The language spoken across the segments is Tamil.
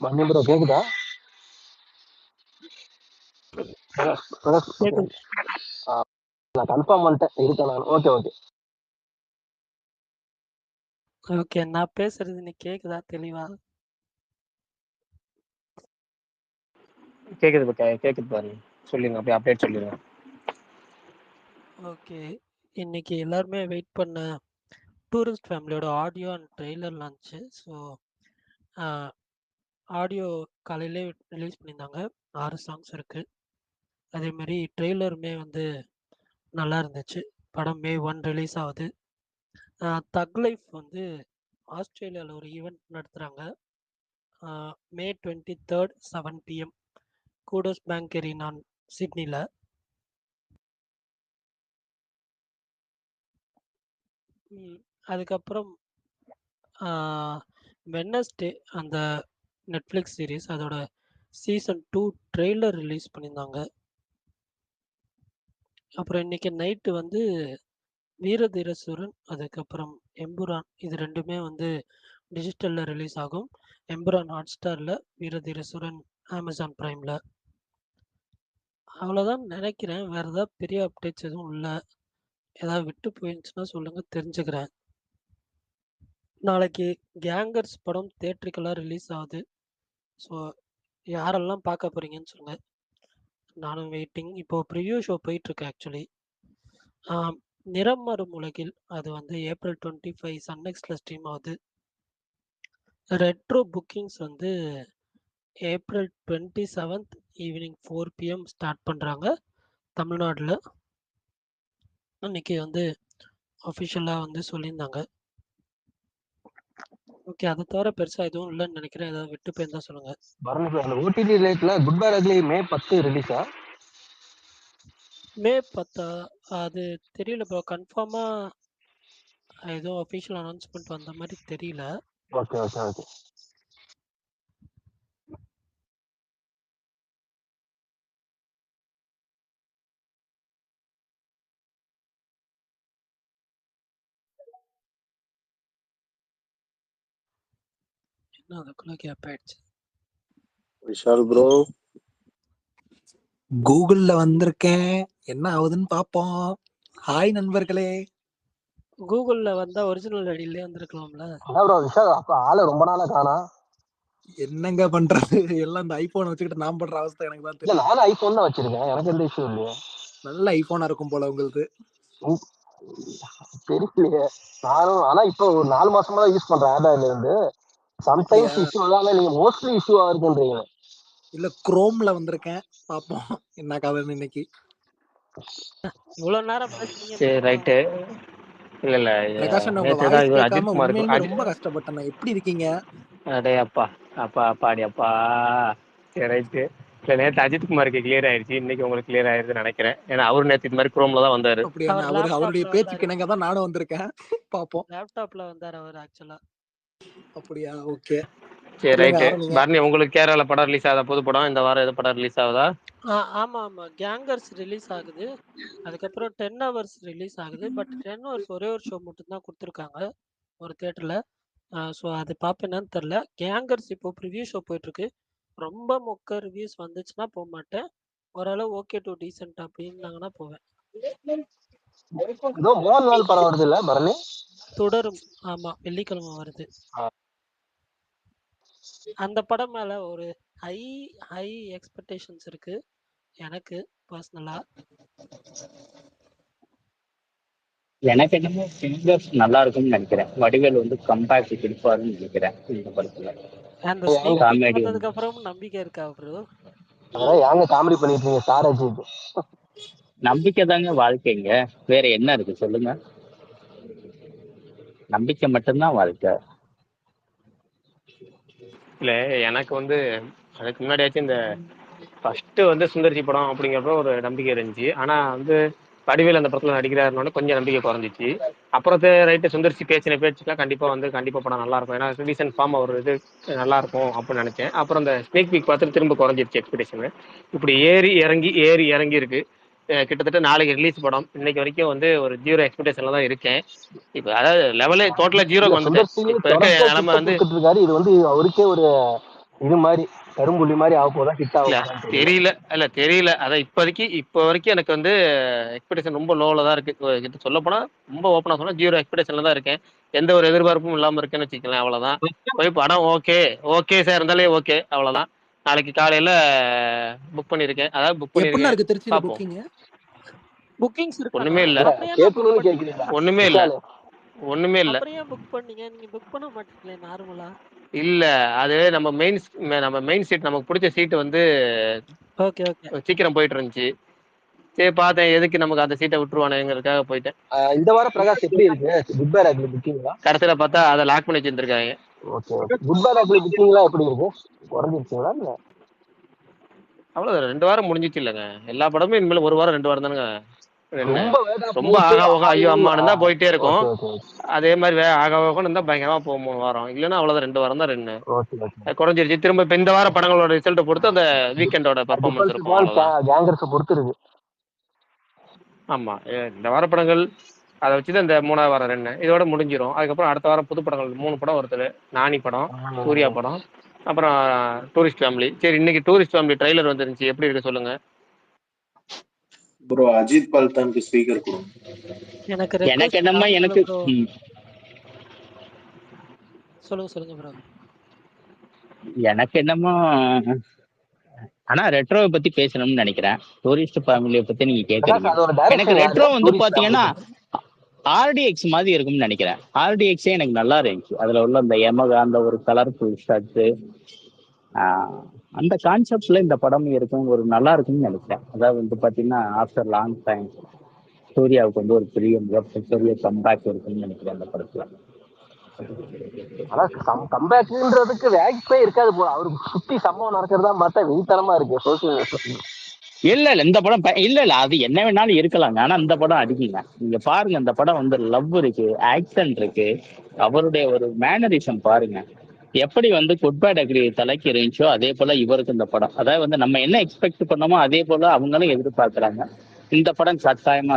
மணி ப்ரோ கேக்குதா? கேக்குது. நான் கன்ஃபார்ம் பண்ணிட்டேன் இருக்கேன் நான். Okay okay okay. நான் பேசுறது இன்னைக்கு கேக்குதா தெளிவா? கேக்குது கேக்குது பாருங்க. சொல்லுங்க, அப்படியே அப்டேட் சொல்லுங்க. ஓகே. இன்னைக்கு எல்லாருமே வெயிட் பண்ண டூரிஸ்ட் ஃபேமிலியோட audio and trailer launch. So audio காலையிலே ரிலீஸ் பண்ணியிருந்தாங்க. 6 சாங்ஸ் இருக்கு. அதே மாதிரி ட்ரெய்லருமே வந்து நல்லா இருந்துச்சு. படம் May 1 ரிலீஸ் ஆகுது. தக் லைஃப் வந்து ஆஸ்திரேலியாவில் ஒரு ஈவெண்ட் நடத்துகிறாங்க. May 23 7 PM கூடோஸ் பேங்க் எரினான் சிட்னியில். அதுக்கப்புறம் வெட்னஸ்டே அந்த நெட்ஃப்ளிக்ஸ் சீரிஸ் அதோட சீசன் 2 ட்ரெய்லர் ரிலீஸ் பண்ணியிருந்தாங்க. அப்புறம் இன்னைக்கு நைட்டு வந்து வீரதீரசூரன் அதுக்கப்புறம் எம்புரான் இது ரெண்டுமே வந்து டிஜிட்டலில் ரிலீஸ் ஆகும். எம்புரான் ஹாட் ஸ்டாரில், வீரதீரசூரன் அமேசான் ப்ரைமில். அவ்வளோதான் நினைக்கிறேன். வேறு ஏதாவது பெரிய அப்டேட்ஸ் எதுவும் இல்லை. ஏதாவது விட்டு போயிருந்துச்சுன்னா சொல்லுங்கள், தெரிஞ்சுக்கிறேன். நாளைக்கு கேங்கர்ஸ் படம் தேட்ரிக்கலாக ரிலீஸ் ஆகுது. ஸோ யாரெல்லாம் பார்க்க போகிறீங்கன்னு சொல்லுங்கள். நானும் வெயிட்டிங். இப்போது ப்ரிவ்யூ ஷோ போயிட்டுருக்கு ஆக்சுவலி. நிறம் மாறும் உலகில் அது வந்து April 25 சன்னெக்ஸில் ஸ்ட்ரீம் ஆகுது. ரெட்ரோ புக்கிங்ஸ் வந்து April 27 ஈவினிங் 4 PM ஸ்டார்ட் பண்ணுறாங்க தமிழ்நாட்டில். அன்னைக்கு வந்து அஃபிஷியலாக வந்து சொல்லியிருந்தாங்க. ஓகே, அதை தவிர பெருசாக எதுவும் இல்லைன்னு நினைக்கிறேன். ஏதாவது விட்டு போயிருந்தா சொல்லுங்கள். பரணி ப்ரோ அந்த ஓடிடி ரிலேட்ல குட் பேட் அக்லி May 10 ரிலீஸா? May 10 அது தெரியல ப்ரோ. கன்ஃபார்மாக எதுவும் அஃபிஷியல் அனௌன்ஸ்மெண்ட் வந்த மாதிரி தெரியல. ஓகே ஓகே ஓகே என்ன அதுக்குள்ள கேப் ஆயிடுச்சு. விஷால் ப்ரோ கூகுள்ல வந்திருக்கேன், என்ன ஆகுதுன்னு பாப்போம். ஹாய் நண்பர்களே. கூகுளில் வந்தால் ஒரிஜினல் ஐடியிலே வந்திருக்கலாம்ல. என்ன ப்ரோ விஷால் அப்ப ஆளு ரொம்ப நாளா காணா. என்னங்க பண்றது, எல்லாம் இந்த ஐபோன் வச்சுக்கிட்டு நான் பண்ற அவஸ்தை எனக்கு தான் இல்ல தெரியும். நானும் ஐபோன் தான் வச்சிருக்கேன், எனக்கு எந்த இஷ்யூ இல்லையே. நல்ல ஐபோனா இருக்கும் போல உங்களுக்கு. தெரியலையே நானும். ஆனா இப்போ ஒரு 4 மாசமா தான் யூஸ் பண்றேன் ஆண்ட்ராய்ட்ல இருந்து. சம்டைம்ஸ் இஷ்யூ இல்லாம நீங்க மோஸ்ட்லி இஷ்யூ ஆகுதுன்றீங்க. இல்ல குரோம்ல வந்திருக்கேன், பாப்போம் என்ன கதைன்னு இன்னைக்கு. இவ்வளோ நேரம் பேசுனீங்க. சரி ரைட்டு. இல்ல பிரகாஷ் அண்ணா, உங்க நேற்று தான் வாய்ஸ் இவர் கேட்காம அஜித்குமாருக்கு உண்மையிலுமே ரொம்ப கஷ்டப்பட்டேன். எப்படி இருக்கீங்க? அடே அப்பா அப்பா அப்பாடி அப்பா. சரி ரைட்டு. இல்லை நேற்று அஜித்குமாருக்கு கிளியர் ஆயிடுச்சு, இன்னைக்கு உங்களுக்கு கிளியர் ஆயிருதுன்னு நினைக்கிறேன். ஏன்னா அவரு நேற்று இது மாதிரி குரோம்ல தான் வந்தாரு. அப்படியா? அவர் அவருடைய லேப்டாப்ல பேச்சுக்கு இணங்க தான் நானும் வந்திருக்கேன், பாப்போம். லேப்டாப்ல வந்தார் அவர் ஆக்சுவலா. அப்படியா? ஓகே சரி ரைட்டு. பரணி, உங்களுக்கு கேரளால படம் ரிலீஸ் ஆகுதா? புது படம் இந்த வாரம் எது படம் ரிலீஸ் ஆகுதா? ஆமா ஆமா, கேங்கர்ஸ் ரிலீஸ் ஆகுது. அதுக்கப்புறம் 10 hours ரிலீஸ் ஆகுது. பட் 10 hours ஒரே ஒரு ஷோ மட்டும் தான் கொடுத்துருக்காங்க ஒரு தியேட்டர்ல. ஸோ அது பார்ப்பேன்னு தெரில. கேங்கர்ஸ் இப்போ ப்ரிவியூ ஷோ போயிட்டு இருக்கு. ரொம்ப மொக்க ரிவ்யூஸ் வந்துச்சுன்னா போக மாட்டேன். ஓரளவு ஓகே டு டீசென்ட் அப்படின்னாங்கன்னா போவேன். ஏதோ மோகன்லால் படம் வருது இல்ல பரணி? தொடரும். ஆமா, வெள்ளிக்கிழமை வருது. அந்த படம் மேல ஒரு ஹை எக்ஸ்பெக்டேஷன்ஸ் இருக்கு எனக்கு பர்சனலா. எனக்கு என்னமோ ஃபிங்கர்ஸ் நல்லா இருக்கும்னு நினைக்கிறேன். வடிவேல் வந்து கம்பேக் கொடுப்பாருன்னு நினைக்கிறேன் இந்த படத்துல. அந்த ஸ்னீக் பீக் காமெடி வந்ததுக்கு அப்புறம் நம்பிக்கை இருக்கா ப்ரோ? அதான் ஏங்க காமெடி பண்ணிட்டு இருக்கீங்க ஸ்டார் அஜித். நம்பிக்கை தாங்க வாழ்க்கைங்க, வேற என்ன இருக்கு சொல்லுங்க? நம்பிக்கை மட்டும்தான் வாழ்க்கை. இல்ல எனக்கு வந்து அதுக்கு முன்னாடியாச்சும் இந்த ஃபர்ஸ்ட் வந்து சுந்தர்சி படம் அப்படிங்கிறப்ப ஒரு நம்பிக்கை இருந்துச்சு. ஆனா வந்து வடிவேல் அந்த படத்துல நடிக்கிறாருன்னு கொஞ்சம் நம்பிக்கை குறைஞ்சிச்சு. அப்புறத்து ரைட்டு சுந்தர்சி பேச்சுலாம் கண்டிப்பா படம் நல்லா இருக்கும். ஏன்னா ரீசன்ட் ஃபார்ம் ஒரு இது நல்லா இருக்கும் அப்படின்னு நினைச்சேன். அப்புறம் இந்த ஸ்னேக் பீக் பார்த்துட்டு திரும்ப குறைஞ்சிருச்சு எக்ஸ்பெக்டேஷன். இப்படி ஏறி இறங்கி இருக்கு. கிட்டத்தட்ட நாளைக்கு ரிலீஸ் படம். இன்னைக்கு வரைக்கும் வந்து ஒரு 0 எக்ஸ்பெக்டேஷன்ல தான் இருக்கேன். இப்ப அதாவது லெவலே டோட்டலா 0க்கு வந்துட்டேன். சுந்தர்சியும் இப்ப இருக்க தொடர்ச்சியா நிலைமை கிட்ட வந்து கொடுத்துட்டு இருக்காரு. இது வந்து அவருக்கே ஒரு இது மாதிரி கரும்புள்ளி மாதிரி ஆக போதா ஹிட் ஆக இல்ல போதான்னு தெரியல அதான் இப்போ வரைக்கும் எனக்கு வந்து எக்ஸ்பெக்டேஷன் ரொம்ப லோல தான் இருக்கு. சொல்ல போனா ரொம்ப ஓப்பனா சொன்னா 0 எக்ஸ்பெக்டேஷன்ல தான் இருக்கேன். எந்த ஒரு எதிர்பார்ப்பும் இல்லாம இருக்கேன்னு வச்சுக்கலாம். அவ்வளவுதான். போய் படம் ஓகே சார் இருந்தாலே ஓகே அவ்வளவுதான். நாளைக்கு காலையில புக் பண்ணிருக்கேன். அதாவது புக் எப்படின்னா பண்ணிருக்கேன். இருக்கு திருச்சியில பாப்போம். புக்கிங்? புக்கிங்ஸ் இருக்காண்ணா? ஒண்ணுமே இல்ல அப்புறம் ஏன்ண்ணா புக் கேட்கணும்னு பண்ணீங்க? கேட்குறீங்களா ஒண்ணுமே இல்ல விஷாலு? ஒண்ணுமே இல்ல அப்புறம் ஏன் புக் பண்ணீங்க? நீங்க புக் பண்ண மாட்டீங்களே நார்மலா? இல்ல அது நம்ம மெயின் சீட் நமக்கு பிடிச்ச சீட் வந்து ஓகே ஓகே. சீக்கிரம் போயிட்டு இருந்துச்சு. சரி பார்த்தேன் எதுக்கு நமக்கு அந்த சீட்டை விட்டுருவானுங்கிறதுக்காக போயிட்டேன். இந்த வாரம் பிரகாஷ் எப்படி இருக்கு? குட் பேட் ஆக்லி புக்கிங்களா? கடைசியில பார்த்தா அதை லாக் பண்ணி வச்சிருந்திருக்காங்க. Okay okay. Good bad ugly புக்கிங்லாம் எப்படி இருக்கு? குறைஞ்சிருச்சுங்களா இல்ல? அவ்வளவுதான் 2 வாரம் முடிஞ்சிச்சு இல்லைங்க. எல்லா படமும் இனிமேல் 1 வாரம் 2 வாரம் தானுங்க. என்ன ரொம்ப வேகா ரொம்ப போட்டு ஆகா ஓகா ஐயோ அம்மானு தான் போயிட்டே இருக்கும். ஓகே ஓகே அதே மாதிரி ஆகா ஓகன்னு இருந்தா பயங்கரமா போகும் 3 வாரம். இல்லைன்னா அவ்வளவுதான் 2 வாரம் தான் ரன்னு. Okay okay. குறைஞ்சிருச்சு. திரும்ப இப்ப இந்த வார படங்களோட ரிசல்ட்டை பொறுத்து அந்த வீக்கெண்டோட பெர்ஃபார்மன்ஸ் டிபெண்ட்ஸ் இருக்கும். ஆன் அவ்வளவுதான். கேங்கர்ஸை பொறுத்து இருக்கு. ஆமா இந்த வார படங்கள் அதை வச்சுதான் இந்த 3வது வாரம் ரன்னு இதோட முடிஞ்சிடும். அதுக்கப்புறம் அடுத்த வாரம் புது படங்கள் 3 படம் வருது. நானி படம், சூர்யா படம், அப்புறம் டூரிஸ்ட் ஃபேமிலி. சரி இன்னைக்கு டூரிஸ்ட் ஃபேமிலி ட்ரைலர் வந்துருந்துச்சு. எப்படி இருக்கு சொல்லுங்க ப்ரோ? அஜித் பல்தானுக்கு ஸ்பீக்கர் கொடுங்க. எனக்கு எனக்கு ரெக்வெஸ்ட் என்னமோ காமிக்கல எனக்கு ப்ரோ. சொல்லுங்க ப்ரோ. எனக்கு என்னமோ ஆனா ரெட்ரோவை பத்தி பேசணும்னு நினைக்கிறேன். டூரிஸ்ட் ஃபேமிலியை பத்தி நீங்க பிரகாஷ் கேக்குறீங்க. அதோட எனக்கு டைரக்ஷன் யாரு? ரெட்ரோ வந்து டூரிஸ்ட் பாத்தீங்கன்னா ஃபேமிலி. ஆர்டிஎக்ஸ் மாதிரி இருக்கும்னு நினைக்கிறேன். ஆர்டிஎக்ஸே எனக்கு நல்லா இருந்துச்சு. அதுல உள்ள அந்த எமகா அந்த ஒரு கலர்ஃபுல் ஷர்ட்டு அந்த கான்செப்ட்ல இந்த படம் இருக்கும் ஒரு நல்லா இருக்கும்னு நினைக்கிறேன். அதாவது வந்து பாத்தீங்கன்னா ஆஃப்டர் லாங் டைம் சூர்யாவுக்கு வந்து ஒரு பெரிய கம்பேக் இருக்கும்னு நினைக்கிறேன் அந்த படத்துல. ஆனா கம்பேக்ன்றதுக்கு வேக்ஸே இருக்காது போல. அவருக்கு சுத்தி சம்பவம் நடக்கிறதா பார்த்தா வெறித்தனமா இருக்கு சோசியல். இல்ல இந்த படம் இல்ல அது என்ன வேணாலும் இருக்கலாங்க. ஆனா இந்த படம் அடிக்குங்க. நீங்க பாருங்க இந்த படம் வந்து லவ் இருக்கு, ஆக்ஷன் இருக்கு, அவருடைய ஒரு மேனரிசம் பாருங்க. எப்படி வந்து குட் பேட் அக்ரி தலைக்கு இருந்துச்சோ அதே போல இவருக்கு இந்த படம். அதாவது வந்து நம்ம என்ன எக்ஸ்பெக்ட் பண்ணோமோ அதே போல அவங்களும் எதிர்பார்க்கறாங்க. இந்த படம் கட்டாயமா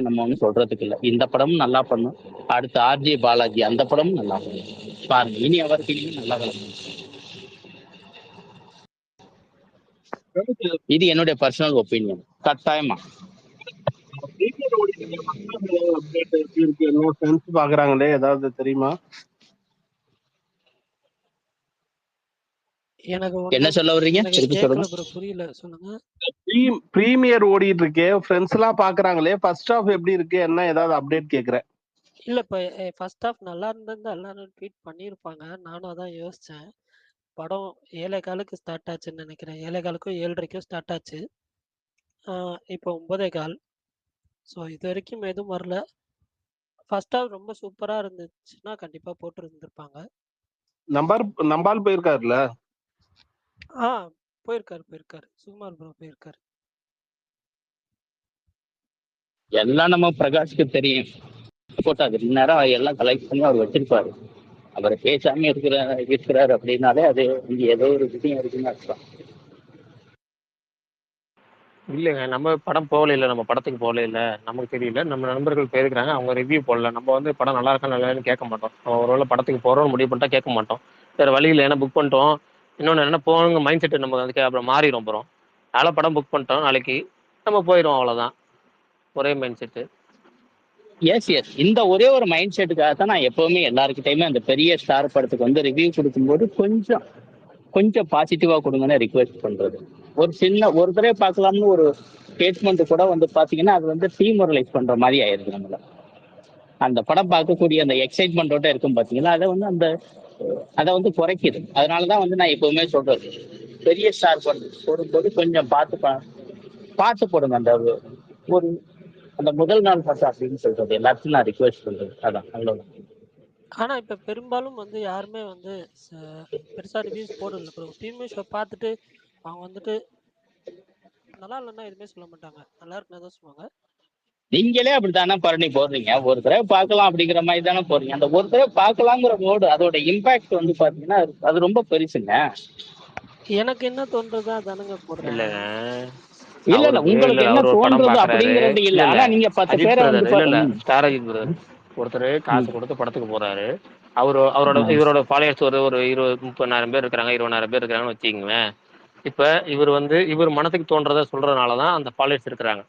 நம்ம ஒன்றும் சொல்றதுக்கு இல்லை. இந்த படமும் நல்லா பண்ணும். அடுத்து ஆர்ஜே பாலாஜி அந்த படமும் நல்லா பண்ணும். பாருங்க இனி அவருக்கு இனியும் நல்லா வளரும். இது என்னுடைய பர்சனல் ஒப்பீனியன். கட்டாயமா பாக்குறாங்களே ஏதாவது தெரியுமா? எனக்கு என்ன சொல்ல வர்றீங்க? எனக்கு திருப்பி கேட்கல சொல்லுங்க. ப்ரோ. புரியல, சொல்லுங்க. பிரீமியர் ஓடிட்டு இருக்கு, ஃப்ரெண்ட்ஸ் எல்லாம் பாக்குறாங்களே, ஃபர்ஸ்ட் ஹாஃப் எப்படி இருக்கு, என்ன ஏதாவது அப்டேட் கேக்குறேன். இல்ல இப்ப ஃபர்ஸ்ட் ஹாஃப் நல்லா இருந்திருந்தா எல்லாரும் ட்வீட் பண்ணியிருப்பாங்க. நானும் அதான் யோசிச்சேன். படம் 7:15க்கு ஸ்டார்ட் ஆச்சுன்னு நினைக்கிறேன். 7:15க்கும் 7:30க்கும் ஸ்டார்ட் ஆச்சு. இப்போ 9:15. ஸோ இது வரைக்கும் எதுவும் வரல. ஃபர்ஸ்ட் ஹாஃப் ரொம்ப சூப்பரா இருந்துச்சுன்னா கண்டிப்பா போட்டு இருந்திருப்பாங்க. நம்பால் போயிருக்காருல்ல? போயிருக்காரு. சுகுமார் ப்ரோ போயிருக்காரு. எல்லாம் நம்ம பிரகாஷ்க்கு தெரியும். போட்டு அது நேரம் எல்லாம் கலெக்ட் பண்ணி அவர் வச்சிருப்பாரு. அவர் பேசாம இருக்கிறாரு அப்படின்னாலே அது இங்க ஏதோ ஒரு விஷயம் இருக்குன்னு அர்த்தம். இல்லைங்க நம்ம படம் போகல இல்லை, நம்ம படத்துக்கு போகல இல்லை, நமக்கு தெரியல. நம்ம நண்பர்கள் போயிருக்கிறாங்க, அவங்க ரிவ்யூ போடல. நம்ம வந்து படம் நல்லா இருக்கா நல்லா இல்லைன்னு கேட்க மாட்டோம். ஒருவேளை படத்துக்கு போகிறோம்னு முடிவு பண்ணிட்டா கேட்க மாட்டோம். வேறு வழி இல்லை, ஏன்னா புக் பண்ணிட்டோம். இன்னொன்று என்ன போகணுங்க மைண்ட் செட்டு நம்ம அதுக்கு அப்புறம் மாறிடும். அப்புறம் அதனால் படம் புக் பண்ணிட்டோம், நாளைக்கு நம்ம போயிடும், அவ்வளோதான். ஒரே மைண்ட் செட்டு. எஸ் இந்த ஒரே ஒரு மைண்ட் செட்டுக்காக தான் நான் எப்பவுமே எல்லாருக்கிட்டையுமே அந்த பெரிய ஸ்டார் படத்துக்கு வந்து ரிவ்யூ கொடுக்கும்போது கொஞ்சம் பாசிட்டிவா கொடுங்கன்னு ரிக்வெஸ்ட் பண்றது. ஒரு தடவை பார்க்கலாம்னு ஒரு ஸ்டேட்மெண்ட் கூட வந்து பாத்தீங்கன்னா அது வந்து டீமோரலைஸ் பண்ற மாதிரி ஆயிருக்கு. நம்மள அந்த படம் பார்க்கக்கூடிய அந்த எக்ஸைட்மெண்டோட இருக்கும் பாத்தீங்கன்னா அதை வந்து குறைக்குது. அதனாலதான் வந்து நான் எப்பவுமே சொல்றது பெரிய ஸ்டார் படம் போடும்போது கொஞ்சம் பார்த்து போடுங்க. அந்த முதல் நாள் பார்த்தா அப்படின்னு சொல்றது எல்லாத்தையும் நான் ரிக்வெஸ்ட் பண்றது அதான். அவ்வளவு. ஆனா இப்ப பெரும்பாலும் வந்து யாருமே வந்து பெருசா ரிவ்யூஸ் போடல ப்ரோ. ப்ரீமியர் ஷோ பார்த்துட்டு அவங்க வந்துட்டு நல்லா இல்லைன்னா எதுவுமே சொல்ல மாட்டாங்க, நல்லா இருக்குன்னு தான் சொல்லுவாங்க. நீங்களே அப்படித்தானே பரணி போடுறீங்க. ஒரு தடவை பார்க்கலாம் அப்படிங்கிற மாதிரி தானே போடுறீங்க. அந்த ஒரு தடவை பார்க்கலாங்கிற போது அதோட இம்பாக்ட் வந்து பாத்தீங்கன்னா அது ரொம்ப பெருசுங்க. எனக்கு என்ன தோன்றதா தானுங்க போடுறேன். இல்ல உங்களுக்கு என்ன அவர் ஒரு படம் தோன்றது பாக்குறாரு. அப்படிங்கிறது இல்ல. இல்ல ஆனா நீங்க 10 அஜித் பேரை பிரதர், வந்து இல்ல ஸ்டார் அஜித் பிரதர் ஒருத்தர் காசு கொடுத்து படத்துக்கு போறாரு. இவரோட ஃபாலோயர்ஸ் ஒரு 30,000 பேர் இருக்கிறாங்க, 20,000 பேர் இருக்கிறாங்கன்னு வச்சுக்கோங்களேன். இப்ப இவர் மனசுக்கு தோன்றதை சொல்றதுனாலதான் அந்த ஃபாலோயர்ஸ் இருக்கிறாங்க.